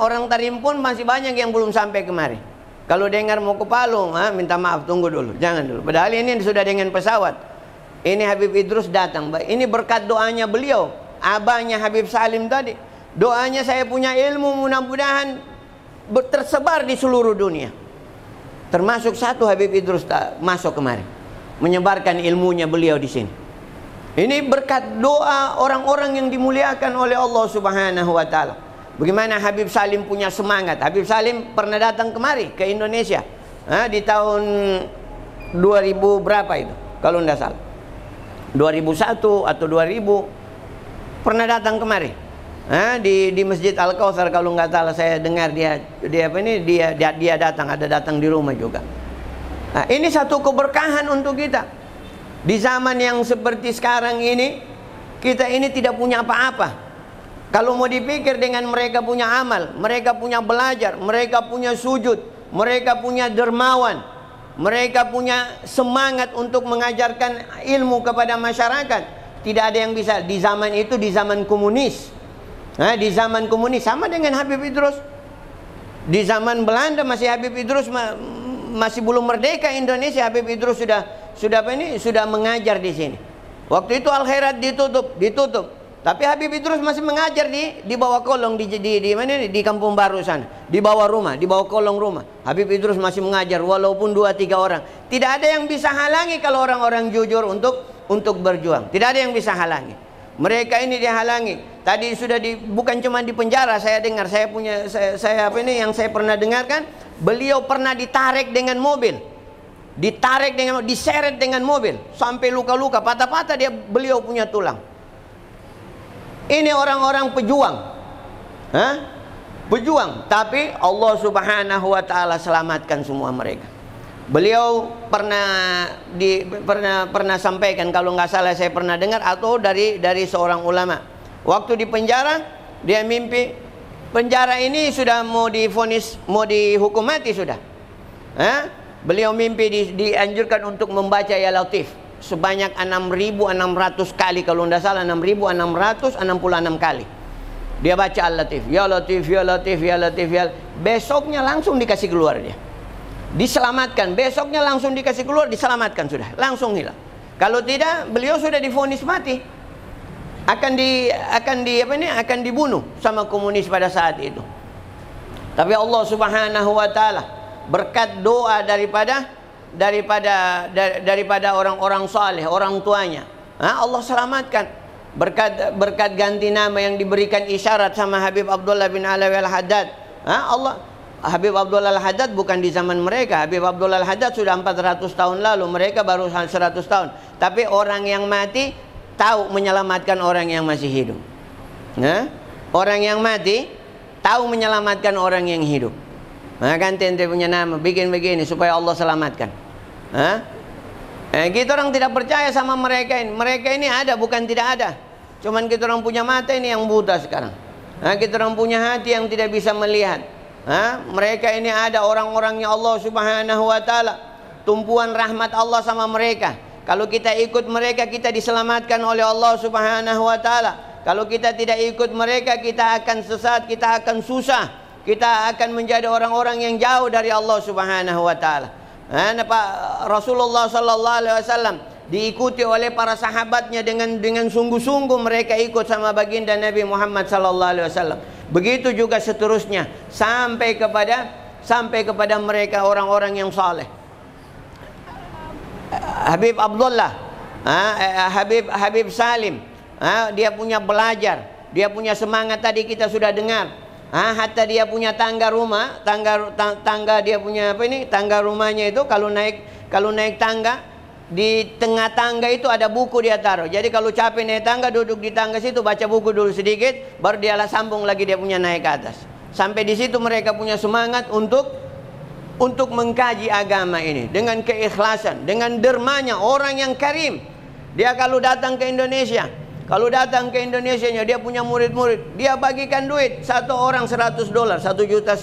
Orang Tarim pun masih banyak yang belum sampai kemari. Kalau dengar mau ke Palu, minta maaf, tunggu dulu, jangan dulu. Padahal ini sudah dengan pesawat. Ini Habib Idrus datang. Ini berkat doanya beliau, abahnya Habib Salim tadi. Doanya saya punya ilmu, mudah-mudahan tersebar di seluruh dunia. Termasuk satu Habib Idrus masuk kemari, menyebarkan ilmunya beliau di sini. Ini berkat doa orang-orang yang dimuliakan oleh Allah Subhanahu wa taala. Bagaimana Habib Salim punya semangat. Habib Salim pernah datang kemari ke Indonesia di tahun 2000 berapa itu? Kalau tidak salah 2001 atau 2000 pernah datang kemari. Di Masjid Al-Kautsar kalau nggak salah saya dengar dia datang di rumah juga. Ini satu keberkahan untuk kita. Di zaman yang seperti sekarang ini, kita ini tidak punya apa-apa. Kalau mau dipikir dengan mereka punya amal, mereka punya belajar, mereka punya sujud, mereka punya dermawan, mereka punya semangat untuk mengajarkan ilmu kepada masyarakat. Tidak ada yang bisa. Di zaman itu, di zaman komunis, di zaman komunis sama dengan Habib Idrus. Di zaman Belanda masih Habib Idrus masih belum merdeka Indonesia, Habib Idrus sudah mengajar di sini. Waktu itu Al Khairat ditutup. Tapi Habib Idrus masih mengajar di bawah kolong di Kampung Baru sana, di bawah rumah, di bawah kolong rumah. Habib Idrus masih mengajar walaupun 2-3 orang. Tidak ada yang bisa halangi kalau orang-orang jujur untuk berjuang. Tidak ada yang bisa halangi. Mereka ini dihalangi. Tadi bukan cuma di penjara, saya dengar, yang saya pernah dengarkan, beliau pernah ditarik dengan mobil. Diseret dengan mobil sampai luka-luka, patah-patah beliau punya tulang. Ini orang-orang pejuang. Pejuang, tapi Allah Subhanahu wa taala selamatkan semua mereka. Beliau pernah sampaikan, kalau nggak salah saya pernah dengar atau dari seorang ulama. Waktu di penjara, dia mimpi penjara ini sudah mau divonis, mau dihukum mati sudah. Beliau mimpi dianjurkan untuk membaca Ya Latif sebanyak 6.600 kali, kalau tidak salah 6.666 kali. Dia baca Al-Latif, Ya Latif, Ya Latif, Ya Latif, Ya. Besoknya langsung dikasih keluar dia. Diselamatkan, besoknya langsung dikasih keluar, diselamatkan sudah, langsung hilang. Kalau tidak, beliau sudah divonis mati. Akan dibunuh sama komunis pada saat itu. Tapi Allah Subhanahu wa taala berkat doa daripada orang-orang saleh, orang tuanya, Allah selamatkan. Berkat ganti nama yang diberikan isyarat sama Habib Abdullah bin Alawi Al-Haddad. Habib Abdullah Al-Haddad bukan di zaman mereka. Habib Abdullah Al-Haddad sudah 400 tahun lalu, mereka baru 100 tahun. Tapi orang yang mati tahu menyelamatkan orang yang masih hidup. Orang yang mati tahu menyelamatkan orang yang hidup. Ganti ente punya nama, bikin begini supaya Allah selamatkan. Kita orang tidak percaya sama mereka ini. Mereka ini ada, bukan tidak ada. Cuman kita orang punya mata ini yang buta sekarang. Kita orang punya hati yang tidak bisa melihat. Mereka ini ada, orang-orangnya Allah Subhanahu wa taala. tumpuan rahmat Allah sama mereka. Kalau kita ikut mereka, kita diselamatkan oleh Allah Subhanahu wa taala. Kalau kita tidak ikut mereka, kita akan sesat, kita akan susah, kita akan menjadi orang-orang yang jauh dari Allah Subhanahu wa taala. Rasulullah sallallahu alaihi wasallam diikuti oleh para sahabatnya dengan sungguh-sungguh, mereka ikut sama baginda Nabi Muhammad sallallahu alaihi wasallam. Begitu juga seterusnya sampai kepada mereka orang-orang yang saleh. Habib Abdullah, Habib Salim, dia punya belajar, dia punya semangat, tadi kita sudah dengar. Hatta dia punya tangga rumah, tangga dia punya apa ini? Tangga rumahnya itu kalau naik tangga, di tengah tangga itu ada buku dia taruh. Jadi kalau capek naik tangga, duduk di tangga situ, baca buku dulu sedikit, baru dia sambung lagi dia punya naik ke atas. Sampai di situ mereka punya semangat untuk mengkaji agama ini dengan keikhlasan, dengan dermanya, orang yang karim. Dia kalau datang ke Indonesia, dia punya murid-murid, dia bagikan duit, satu orang $100, 1,5 juta.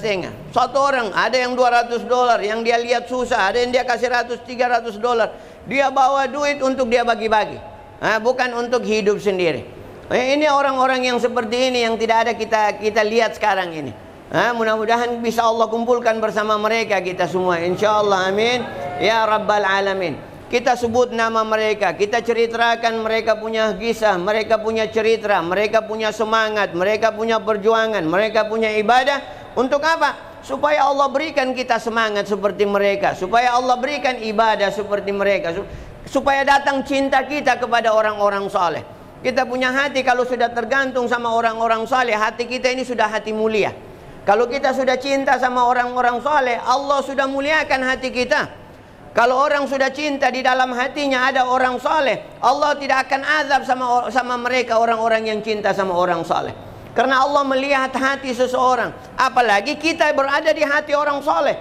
Satu orang, ada yang $200, yang dia lihat susah, ada yang dia kasih $300. Dia bawa duit untuk dia bagi-bagi, bukan untuk hidup sendiri. Ini orang-orang yang seperti ini yang tidak ada kita lihat sekarang ini. Mudah-mudahan bisa Allah kumpulkan bersama mereka kita semua, insyaallah, amin ya rabbal alamin. Kita sebut nama mereka, kita ceritakan mereka punya kisah, mereka punya cerita, mereka punya semangat, mereka punya perjuangan, mereka punya ibadah. Untuk apa? Supaya Allah berikan kita semangat seperti mereka, supaya Allah berikan ibadah seperti mereka, supaya datang cinta kita kepada orang-orang saleh. Kita punya hati kalau sudah tergantung sama orang-orang saleh, hati kita ini sudah hati mulia. Kalau kita sudah cinta sama orang-orang saleh, Allah sudah muliakan hati kita. Kalau orang sudah cinta, di dalam hatinya ada orang saleh, Allah tidak akan azab sama mereka, orang-orang yang cinta sama orang saleh. Karena Allah melihat hati seseorang. Apalagi kita berada di hati orang saleh,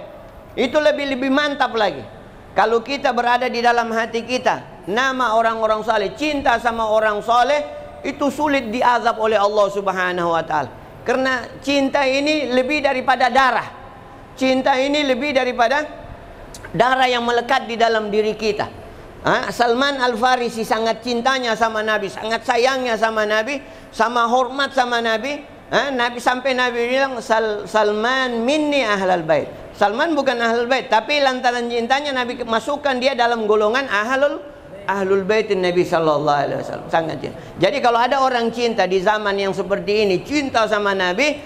itu lebih mantap lagi. Kalau kita berada di dalam hati kita nama orang-orang saleh, cinta sama orang saleh, itu sulit diazab oleh Allah Subhanahu wa taala. Karena cinta ini lebih daripada darah. Cinta ini lebih daripada darah yang melekat di dalam diri kita. Salman Al-Farisi sangat cintanya sama Nabi, sangat sayangnya sama Nabi, sama hormat sama Nabi. Nabi sampai Nabi bilang, Salman minni ahlal bait. Salman bukan ahlul bait, tapi lantaran cintanya Nabi masukkan dia dalam golongan ahlul bait Nabi sallallahu alaihi wasallam. Sangat cinta. Jadi kalau ada orang cinta di zaman yang seperti ini, cinta sama Nabi,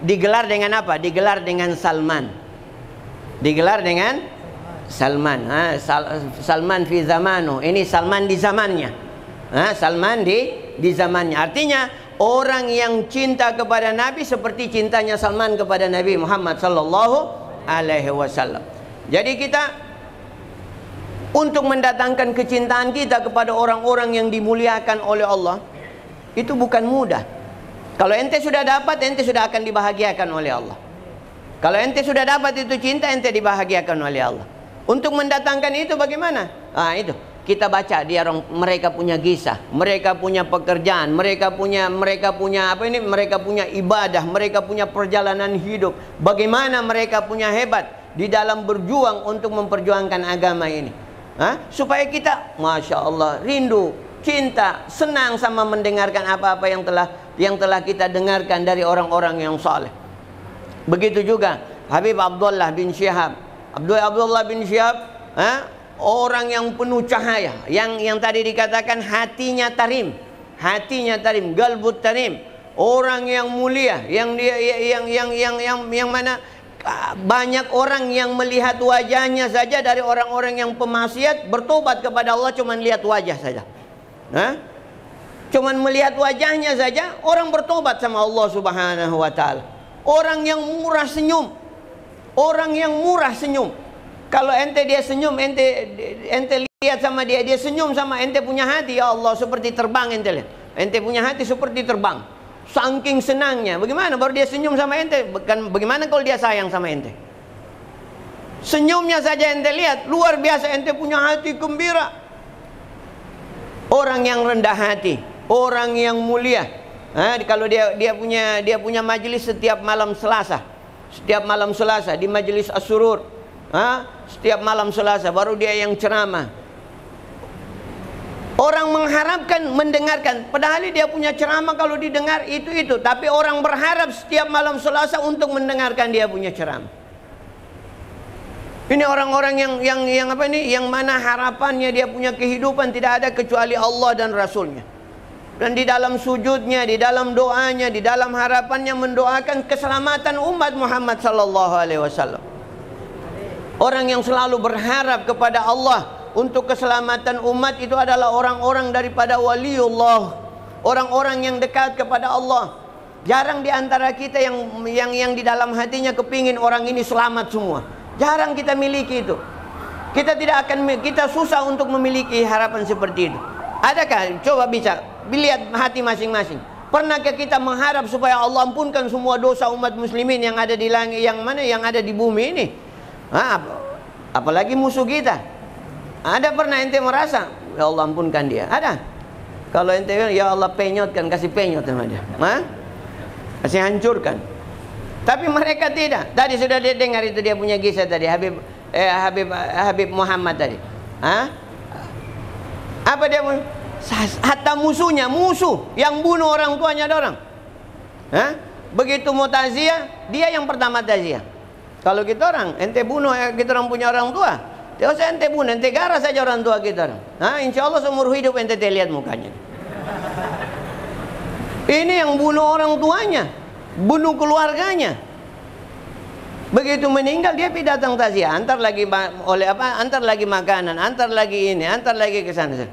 digelar dengan apa? Digelar dengan Salman. Digelar dengan Salman. Salman fi zamanu. Ini Salman di zamannya. Salman di zamannya. Artinya orang yang cinta kepada Nabi seperti cintanya Salman kepada Nabi Muhammad sallallahu alaihi wasallam. Jadi kita untuk mendatangkan kecintaan kita kepada orang-orang yang dimuliakan oleh Allah, itu bukan mudah. Kalau ente sudah dapat, ente sudah akan dibahagiakan oleh Allah. Kalau ente sudah dapat itu cinta, ente dibahagiakan oleh Allah. Untuk mendatangkan itu bagaimana? Itu kita baca mereka punya kisah, mereka punya pekerjaan, mereka punya apa ini? Mereka punya ibadah, mereka punya perjalanan hidup. Bagaimana mereka punya hebat di dalam berjuang untuk memperjuangkan agama ini. Supaya kita, masya Allah, rindu, cinta, senang sama mendengarkan apa-apa yang telah kita dengarkan dari orang-orang yang saleh. Begitu juga Habib Abdullah bin Syihab. Abdullah bin Syihab, orang yang penuh cahaya, yang tadi dikatakan hatinya tarim, galbut tarim, orang yang mulia, yang mana banyak orang yang melihat wajahnya saja dari orang-orang yang pemaksiat bertobat kepada Allah, cuman lihat wajah saja. Cuman melihat wajahnya saja orang bertobat sama Allah Subhanahu wa taala. Orang yang murah senyum. Orang yang murah senyum. Kalau ente dia senyum, ente lihat sama dia senyum sama ente, punya hati, ya Allah, seperti terbang. Ente lihat, ente punya hati seperti terbang. Saking senangnya. Bagaimana baru dia senyum sama ente? Bagaimana kalau dia sayang sama ente? Senyumnya saja ente lihat, luar biasa, ente punya hati gembira. Orang yang rendah hati, orang yang mulia. Kalau dia punya majelis setiap malam Selasa. Setiap malam Selasa di majelis As-Surur. Setiap malam Selasa baru dia yang ceramah. Orang mengharapkan mendengarkan, padahal dia punya ceramah kalau didengar itu. Tapi orang berharap setiap malam Selasa untuk mendengarkan dia punya ceramah. Ini orang-orang yang apa ini? Yang mana harapannya dia punya kehidupan tidak ada kecuali Allah dan Rasulnya. Dan di dalam sujudnya, di dalam doanya, di dalam harapannya mendoakan keselamatan umat Muhammad sallallahu alaihi wasallam. Orang yang selalu berharap kepada Allah untuk keselamatan umat itu adalah orang-orang daripada waliullah, orang-orang yang dekat kepada Allah. Jarang di antara kita yang di dalam hatinya kepingin orang ini selamat semua. Jarang kita miliki itu. Kita susah untuk memiliki harapan seperti itu. Adakah? Coba lihat hati masing-masing. Pernahkah kita mengharap supaya Allah ampunkan semua dosa umat muslimin yang ada di langit, yang ada di bumi ini? Apalagi musuh kita. Ada pernah ente merasa, ya Allah ampunkan dia? Ada? Kalau ente ya Allah penyotkan, kasih penyot sama dia, kasih hancurkan. Tapi mereka tidak. Tadi sudah dia dengar itu dia punya kisah tadi, Habib Muhammad tadi. Apa dia? Hatta musuh yang bunuh orang tuanya orang. Begitu mau taziah, dia yang pertama taziah. Kalau kita orang, ente bunuh kita orang punya orang tua. Tidak usah ente bunuh, ente garah saja orang tua kita. Insya Allah seumur hidup ente lihat mukanya. Ini yang bunuh orang tuanya, bunuh keluarganya. Begitu meninggal dia pergi datang taziah, antar lagi makanan, antar lagi ini, antar lagi ke sana.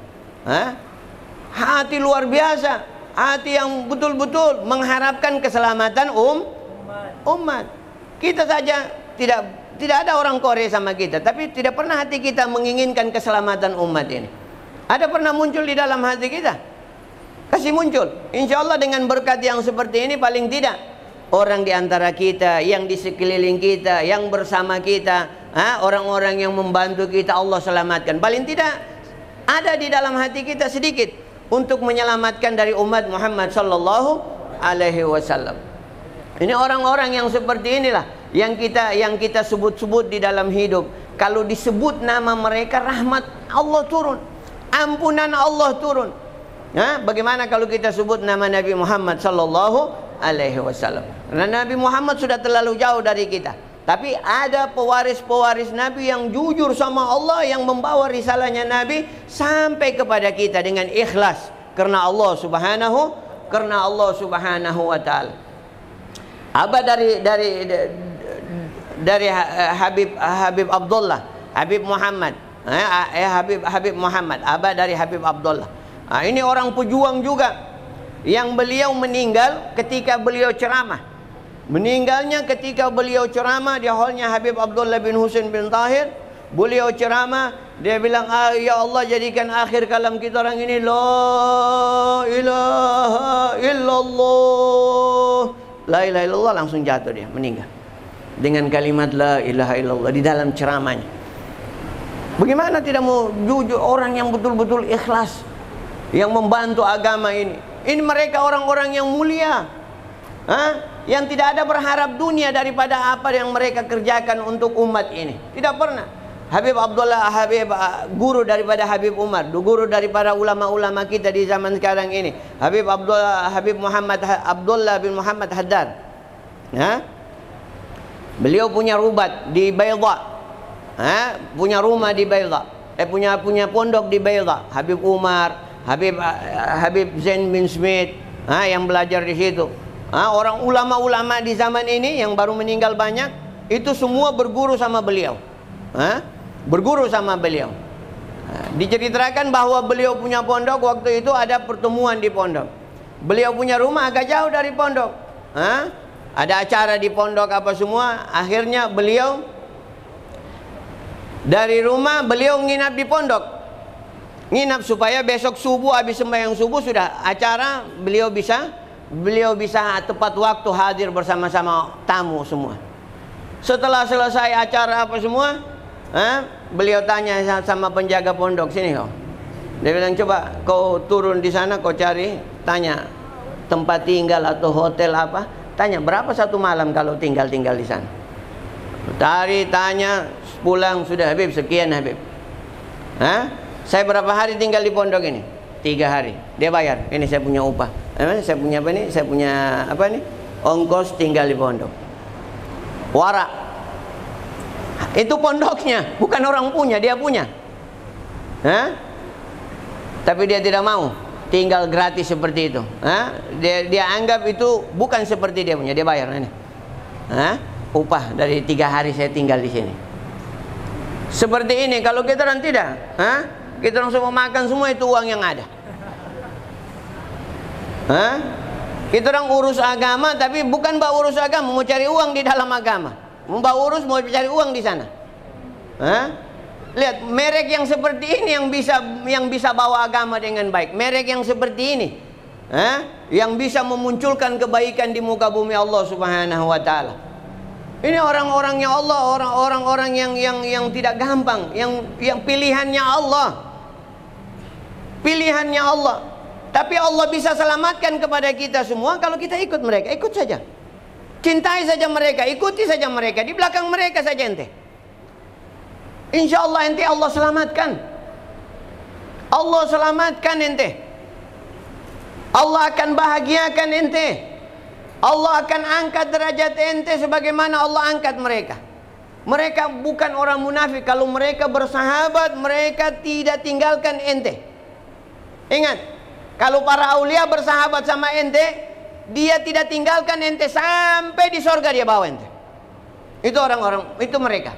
Hati luar biasa, hati yang betul-betul mengharapkan keselamatan umat. Kita saja tidak ada orang Korea sama kita, tapi tidak pernah hati kita menginginkan keselamatan umat ini. Ada pernah muncul di dalam hati kita? Kasih muncul. Insya Allah dengan berkat yang seperti ini paling tidak orang di antara kita, yang di sekeliling kita, yang bersama kita, orang-orang yang membantu kita Allah selamatkan. Paling tidak ada di dalam hati kita sedikit untuk menyelamatkan dari umat Muhammad sallallahu alaihi wasallam. Ini orang-orang yang seperti inilah yang kita sebut-sebut di dalam hidup. Kalau disebut nama mereka, rahmat Allah turun, ampunan Allah turun. Bagaimana kalau kita sebut nama Nabi Muhammad sallallahu alaihi wasallam? Karena Nabi Muhammad sudah terlalu jauh dari kita. Tapi ada pewaris-pewaris Nabi yang jujur sama Allah, yang membawa risalahnya Nabi sampai kepada kita dengan ikhlas karena Allah Subhanahu wa taala. Abah dari Habib Abdullah, Habib Muhammad, Habib Muhammad, abah dari Habib Abdullah. Ini orang pejuang juga, yang beliau meninggal ketika beliau ceramah. Meninggalnya ketika beliau ceramah di hallnya Habib Abdullah bin Husain bin Tahir. Beliau ceramah, dia bilang, ya Allah jadikan akhir kalam kita orang ini la ilaha illallah. La ilaha illallah, langsung jatuh dia, meninggal dengan kalimat la ilaha illallah di dalam ceramahnya. Bagaimana tidak mau jujur orang yang betul-betul ikhlas, yang membantu agama ini? Ini mereka orang-orang yang mulia, yang tidak ada berharap dunia daripada apa yang mereka kerjakan untuk umat ini. Tidak pernah. Habib Abdullah, guru daripada Habib Umar, guru daripada ulama-ulama kita di zaman sekarang ini. Habib Muhammad Abdullah bin Muhammad Haddad. Beliau punya rubat di Baydha. Punya rumah di Baydha. Punya pondok di Baydha. Habib Umar, Habib Zain bin Smith, yang belajar di situ. Orang ulama-ulama di zaman ini yang baru meninggal banyak, itu semua berguru sama beliau. Berguru sama beliau. Diceritakan bahwa beliau punya pondok, waktu itu ada pertemuan di pondok. Beliau punya rumah agak jauh dari pondok. Ada acara di pondok apa semua. Akhirnya beliau dari rumah beliau nginap di pondok. Nginap supaya besok subuh habis sembahyang subuh sudah acara, beliau bisa tepat waktu hadir bersama-sama tamu semua. Setelah selesai acara apa semua, beliau tanya sama penjaga pondok, sini kau. Dia bilang, coba kau turun di sana, kau cari, tanya tempat tinggal atau hotel apa, tanya berapa satu malam kalau tinggal di sana. Tanya, pulang sudah Habib sekian Habib. Hah? Saya berapa hari tinggal di pondok ini? 3 hari. Dia bayar. Ini saya punya upah. Saya punya apa nih? Saya punya apa nih? Ongkos tinggal di pondok. Wara. Itu pondoknya, bukan orang punya, dia punya. Hah? Tapi dia tidak mau tinggal gratis seperti itu. Hah? Dia anggap itu bukan seperti dia punya, dia bayar ini. Hah? Upah dari 3 hari saya tinggal di sini. Seperti ini, kalau kita orang tidak, hah? Kita orang semua makan semua itu uang yang ada. Hah? Kita orang urus agama, tapi bukan urus agama, mau cari uang di dalam agama. Mau urus, mau cari uang di sana. Hah? Lihat, merek yang seperti ini yang bisa bawa agama dengan baik. Merek yang seperti ini, yang bisa memunculkan kebaikan di muka bumi Allah Subhanahu wa taala. Ini orang-orangnya Allah, orang-orang yang tidak gampang, yang pilihannya Allah. Pilihannya Allah. Tapi Allah bisa selamatkan kepada kita semua kalau kita ikut mereka. Ikut saja. Cintai saja mereka, ikuti saja mereka, di belakang mereka saja ente. Insya Allah ente Allah selamatkan. Allah selamatkan ente. Allah akan bahagiakan ente. Allah akan angkat derajat ente sebagaimana Allah angkat mereka. Mereka bukan orang munafik. Kalau mereka bersahabat, mereka tidak tinggalkan ente. Ingat, kalau para aulia bersahabat sama ente, dia tidak tinggalkan ente sampai di sorga dia bawa ente. Itu orang-orang, itu mereka.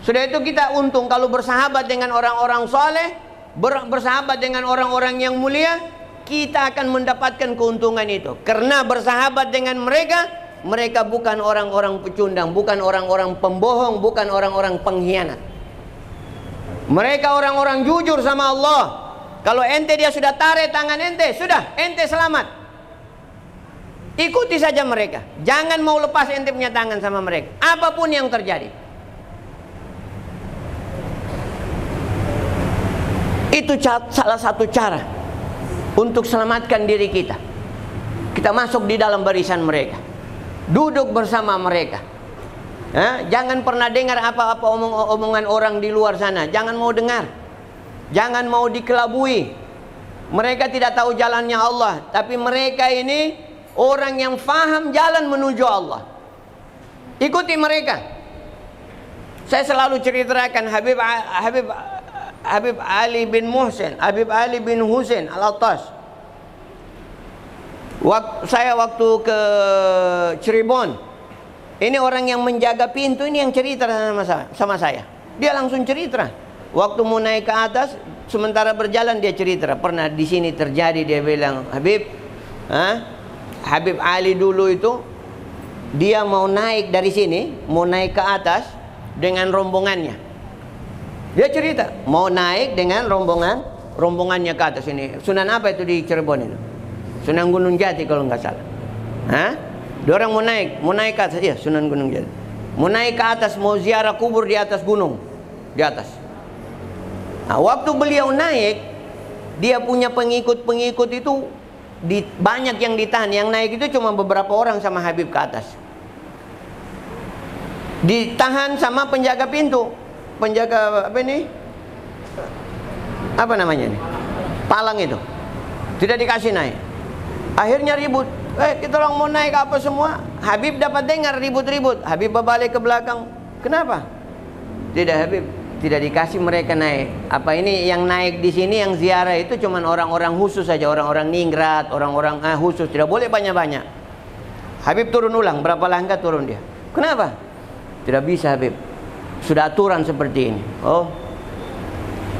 Sudah itu kita untung kalau bersahabat dengan orang-orang soleh, bersahabat dengan orang-orang yang mulia, kita akan mendapatkan keuntungan itu. Karena bersahabat dengan mereka, mereka bukan orang-orang pecundang, bukan orang-orang pembohong, bukan orang-orang pengkhianat. Mereka orang-orang jujur sama Allah. Kalau ente dia sudah tarik tangan ente, sudah, ente selamat. Ikuti saja mereka. Jangan mau lepas ente punya tangan sama mereka. Apapun yang terjadi. Itu salah satu cara untuk selamatkan diri kita. Kita masuk di dalam barisan mereka, duduk bersama mereka. Jangan pernah dengar apa-apa omongan orang di luar sana. Jangan mau dengar. Jangan mau dikelabui. Mereka tidak tahu jalannya Allah, tapi mereka ini orang yang faham jalan menuju Allah. Ikuti mereka. Saya selalu ceritakan Habib Ali bin Muhsin, Habib Ali bin Husain Al-Attas. Saya waktu ke Cirebon, ini orang yang menjaga pintu ini yang cerita sama saya. Dia langsung cerita. Waktu mau naik ke atas, sementara berjalan dia cerita. Pernah di sini terjadi, dia bilang, Habib, Habib Ali dulu itu dia mau naik dari sini, mau naik ke atas dengan rombongannya. Dia cerita, mau naik dengan rombongannya ke atas ini. Sunan apa itu di Cirebon itu? Sunan Gunung Jati kalau nggak salah. Dia orang mau naik ke atas, iya Sunan Gunung Jati. Mau naik ke atas, mau ziarah kubur di atas gunung, di atas. Nah, waktu beliau naik, dia punya pengikut-pengikut itu banyak yang ditahan. Yang naik itu cuma beberapa orang sama Habib ke atas. Ditahan sama penjaga pintu. Penjaga apa ini? Apa namanya ini? Palang itu. Tidak dikasih naik. Akhirnya ribut. Kita orang mau naik apa semua? Habib dapat dengar ribut-ribut. Habib berbalik ke belakang. Kenapa? Tidak Habib, tidak dikasih mereka naik. Apa ini yang naik di sini yang ziarah itu cuma orang-orang khusus saja, orang-orang ningrat, orang-orang khusus, tidak boleh banyak-banyak. Habib turun ulang, berapa langkah turun dia. Kenapa? Tidak bisa Habib. Sudah aturan seperti ini. Oh.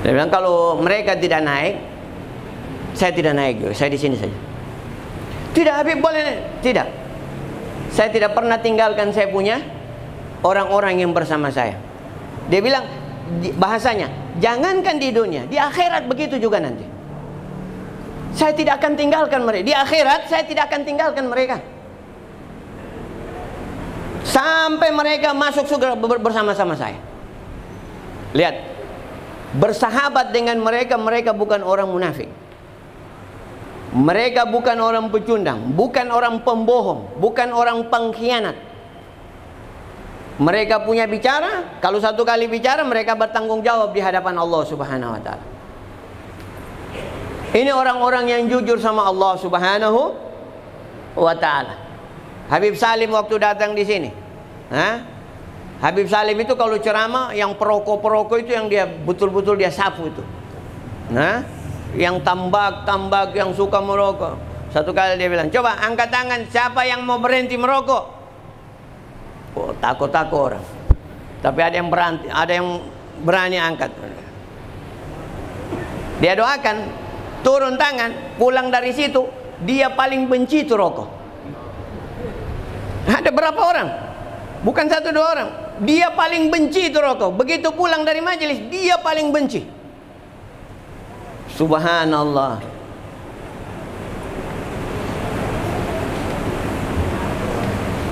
Dia bilang kalau mereka tidak naik, saya tidak naik juga, saya di sini saja. Tidak Habib boleh naik. Tidak. Saya tidak pernah tinggalkan saya punya orang-orang yang bersama saya. Dia bilang bahasanya, jangankan di dunia, di akhirat begitu juga nanti. Saya tidak akan tinggalkan mereka. Di akhirat saya tidak akan tinggalkan mereka. Sampai mereka masuk surga bersama-sama saya. Lihat, bersahabat dengan mereka, mereka bukan orang munafik. Mereka bukan orang pecundang, bukan orang pembohong, bukan orang pengkhianat. Mereka punya bicara, kalau satu kali bicara mereka bertanggung jawab di hadapan Allah Subhanahu wa taala. Ini orang-orang yang jujur sama Allah Subhanahu wa taala. Habib Salim waktu datang di sini, Habib Salim itu kalau ceramah yang perokok-perokok itu yang dia betul-betul dia sapu itu. Yang tambak, yang suka merokok. Satu kali dia bilang, "Coba angkat tangan siapa yang mau berhenti merokok?" Oh, takut-takut orang. Tapi ada yang berani angkat. Dia doakan, turun tangan, pulang dari situ, dia paling benci itu rokok. Ada berapa orang? Bukan satu dua orang. Dia paling benci itu rokok. Begitu pulang dari majelis, dia paling benci. Subhanallah.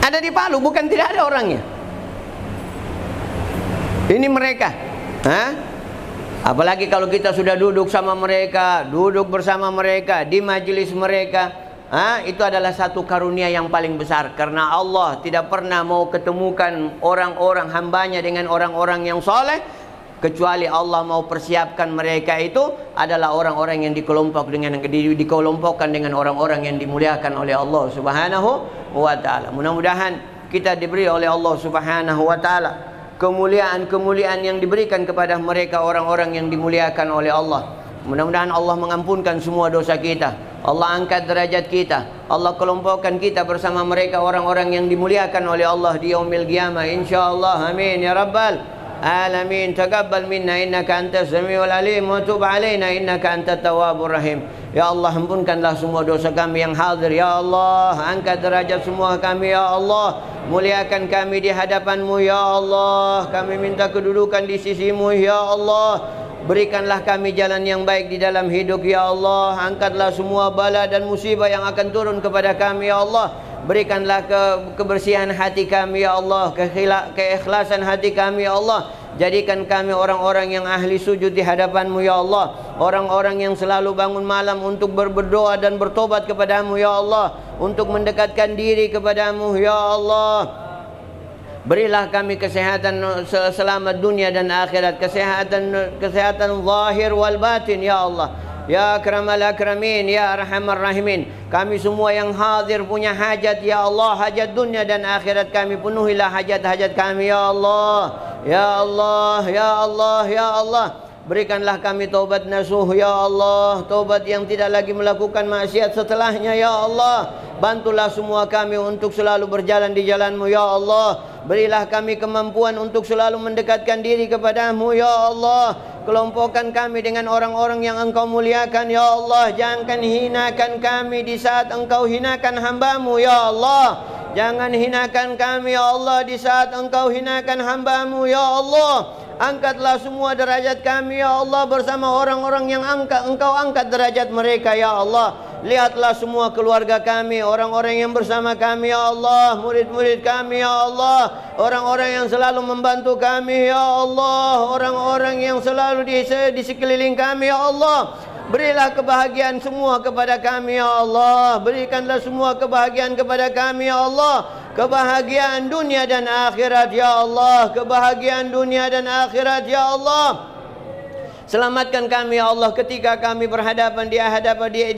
Ada di Palu, bukan tidak ada orangnya. Ini mereka. Apalagi kalau kita sudah duduk sama mereka, duduk bersama mereka, di majelis mereka, itu adalah satu karunia yang paling besar. Karena Allah tidak pernah mau ketemukan orang-orang hambanya dengan orang-orang yang soleh, kecuali Allah mau persiapkan mereka itu adalah orang-orang yang dikelompokkan dengan orang-orang yang dimuliakan oleh Allah Subhanahu wa taala. Mudah-mudahan kita diberi oleh Allah Subhanahu wa taala kemuliaan-kemuliaan yang diberikan kepada mereka orang-orang yang dimuliakan oleh Allah. Mudah-mudahan Allah mengampunkan semua dosa kita. Allah angkat derajat kita. Allah kelompokkan kita bersama mereka orang-orang yang dimuliakan oleh Allah di yaumil qiyamah insyaallah. Amin ya rabbal alamin. Taqabbal minna innaka antas samiul alim wa tub alaina innaka antat tawwabur rahim. Ya Allah, ampunkanlah semua dosa kami yang hadir ya Allah. Angkat derajat semua kami ya Allah. Muliakan kami di hadapan-Mu ya Allah. Kami minta kedudukan di sisi-Mu ya Allah. Berikanlah kami jalan yang baik di dalam hidup ya Allah. Angkatlah semua bala dan musibah yang akan turun kepada kami ya Allah. Berikanlah kebersihan hati kami ya Allah, keikhlasan hati kami ya Allah. Jadikan kami orang-orang yang ahli sujud di hadapan-Mu ya Allah. Orang-orang yang selalu bangun malam untuk berdoa dan bertobat kepada-Mu ya Allah, untuk mendekatkan diri kepada-Mu ya Allah. Berilah kami kesehatan selamat dunia dan akhirat, kesehatan zahir wal batin ya Allah. Ya akramal akramin, ya arhamar rahimin. Kami semua yang hadir punya hajat ya Allah, hajat dunia dan akhirat kami penuhilah hajat-hajat kami ya Allah. Ya Allah, ya Allah, ya Allah. Berikanlah kami taubat nasuh ya Allah, taubat yang tidak lagi melakukan maksiat setelahnya ya Allah. Bantulah semua kami untuk selalu berjalan di jalan-Mu ya Allah. Berilah kami kemampuan untuk selalu mendekatkan diri kepada-Mu ya Allah. Kelompokkan kami dengan orang-orang yang Engkau muliakan ya Allah. Jangan hinakan kami di saat Engkau hinakan hamba-Mu ya Allah. Jangan hinakan kami ya Allah di saat Engkau hinakan hamba-Mu ya Allah. Angkatlah semua derajat kami ya Allah bersama orang-orang yang Engkau angkat derajat mereka ya Allah. Lihatlah semua keluarga kami, orang-orang yang bersama kami ya Allah, murid-murid kami ya Allah, orang-orang yang selalu membantu kami ya Allah, orang-orang yang selalu di sekeliling kami ya Allah. Berilah kebahagiaan semua kepada kami ya Allah. Berikanlah semua kebahagiaan kepada kami ya Allah. Kebahagiaan dunia dan akhirat ya Allah. Kebahagiaan dunia dan akhirat ya Allah. Selamatkan kami ya Allah ketika kami berhadapan di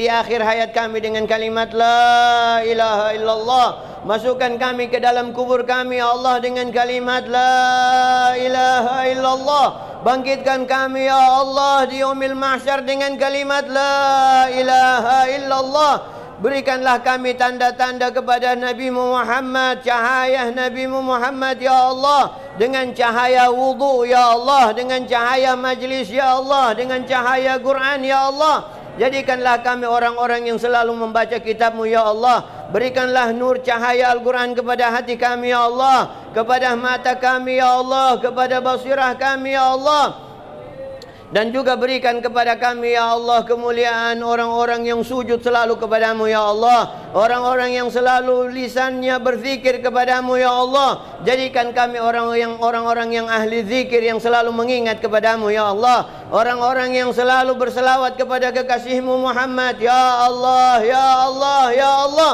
akhir hayat kami dengan kalimat la ilaha illallah. Masukkan kami ke dalam kubur kami ya Allah dengan kalimat la ilaha illallah. Bangkitkan kami ya Allah di yaumil mahsyar dengan kalimat la ilaha illallah. Berikanlah kami tanda-tanda kepada Nabi Muhammad, cahaya Nabi Muhammad ya Allah, dengan cahaya wudu ya Allah, dengan cahaya majlis ya Allah, dengan cahaya Quran ya Allah. Jadikanlah kami orang-orang yang selalu membaca kitab-Mu ya Allah. Berikanlah nur cahaya Al-Quran kepada hati kami ya Allah, kepada mata kami ya Allah, kepada basirah kami ya Allah. Dan juga berikan kepada kami ya Allah kemuliaan orang-orang yang sujud selalu kepada-Mu ya Allah. Orang-orang yang selalu lisannya berzikir kepada-Mu ya Allah. Jadikan kami orang-orang yang ahli zikir, yang selalu mengingat kepada-Mu ya Allah. Orang-orang yang selalu berselawat kepada kekasih-Mu Muhammad ya Allah, ya Allah, ya Allah.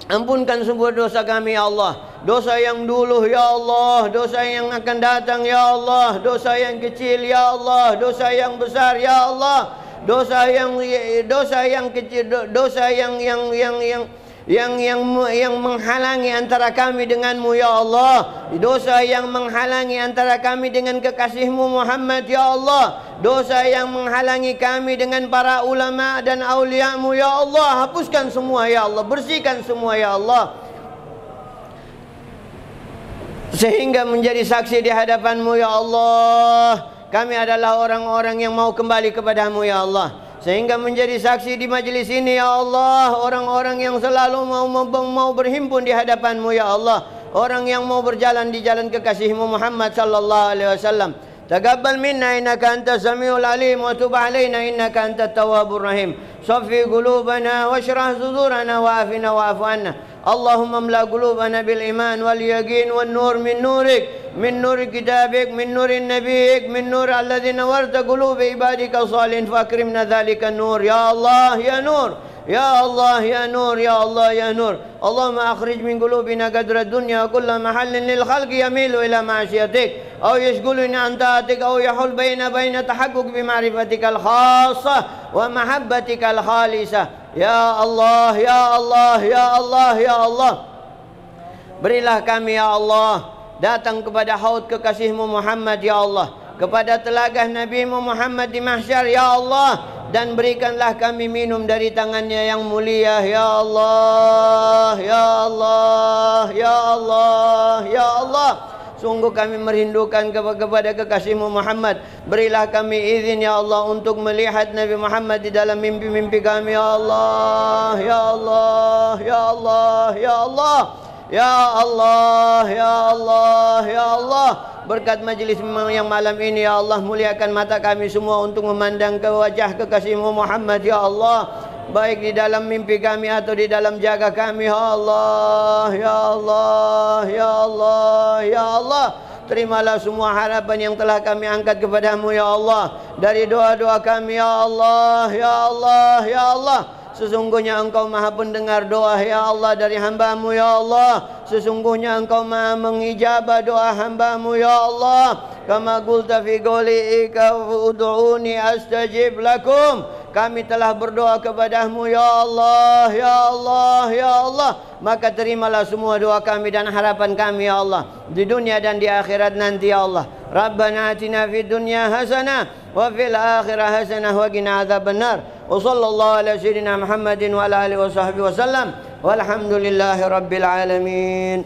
Ampunkan semua dosa kami ya Allah. Dosa yang dulu ya Allah, dosa yang akan datang ya Allah, dosa yang kecil ya Allah, dosa yang besar ya Allah, dosa yang kecil, dosa yang menghalangi antara kami denganmu ya Allah, dosa yang menghalangi antara kami dengan kekasihmu Muhammad ya Allah, dosa yang menghalangi kami dengan para ulama dan auliamu ya Allah. Hapuskan semua ya Allah, bersihkan semua ya Allah, sehingga menjadi saksi di hadapanmu ya Allah. Kami adalah orang-orang yang mau kembali kepadamu ya Allah, sehingga menjadi saksi di majlis ini ya Allah, orang-orang yang selalu mau berhimpun di hadapanmu ya Allah, orang yang mau berjalan di jalan kekasihmu Muhammad sallallahu alaihi wasallam. Taqabbal minna innaka antas samiul alim wa tub alaina innaka antat tawwabur rahim. Saffi qulubana washrah sudurana wa afina wa'fu anna. Allahumma amla qulubana bil iman wal yaqin wan nur min nurik, min nur kitabik, min nurin nabiyik, min nur alladhi nawarta qulubi ibadika salihin fakrimna dhalika nur ya Allah ya nur. Ya Allah ya Nur, Ya Allah ya Nur. Allahumma akhrij min qulubina qadra dunya kulla mahallin lil khalqi yamilu ila ma'syiyatik aw yashghuluna an ta'atik aw yahul baina tahaqquq bi ma'rifatikal khassah wa mahabbatikal khalisah. Ya Allah ya Allah ya Allah ya Allah, berilah kami ya Allah datang kepada haud kekasihmu Muhammad ya Allah, kepada telagah Nabi-Mu Muhammad di mahsyar ya Allah, dan berikanlah kami minum dari tangannya yang mulia ya Allah ya Allah ya Allah ya Allah. Sungguh kami merindukan kepada kekasihmu Muhammad. Berilah kami izin ya Allah untuk melihat Nabi Muhammad di dalam mimpi-mimpi kami ya Allah ya Allah ya Allah ya Allah ya Allah ya Allah ya Allah. Berkat majlis yang malam ini ya Allah, muliakan mata kami semua untuk memandang ke wajah kekasihmu Muhammad ya Allah, baik di dalam mimpi kami atau di dalam jaga kami ya Allah ya Allah ya Allah ya Allah. Terimalah semua harapan yang telah kami angkat kepadamu ya Allah, dari doa-doa kami ya Allah ya Allah ya Allah. Sesungguhnya Engkau maha pendengar doa ya Allah dari hamba-Mu ya Allah. Sesungguhnya Engkau maha mengijabah doa hamba-Mu ya Allah. Kama qulta fi qawlika ud'uni astajib lakum. Kami telah berdoa kepadamu ya Allah ya Allah ya Allah, maka terimalah semua doa kami dan harapan kami ya Allah, di dunia dan di akhirat nanti ya Allah. Rabbana atina fid dunya hasanah wa fil akhirah hasanah wa qina adzabannar. Wa sallallahu ala sayyidina Muhammadin wa ala alihi wa sahbihi wasallam. Walhamdulillahi rabbil alamin.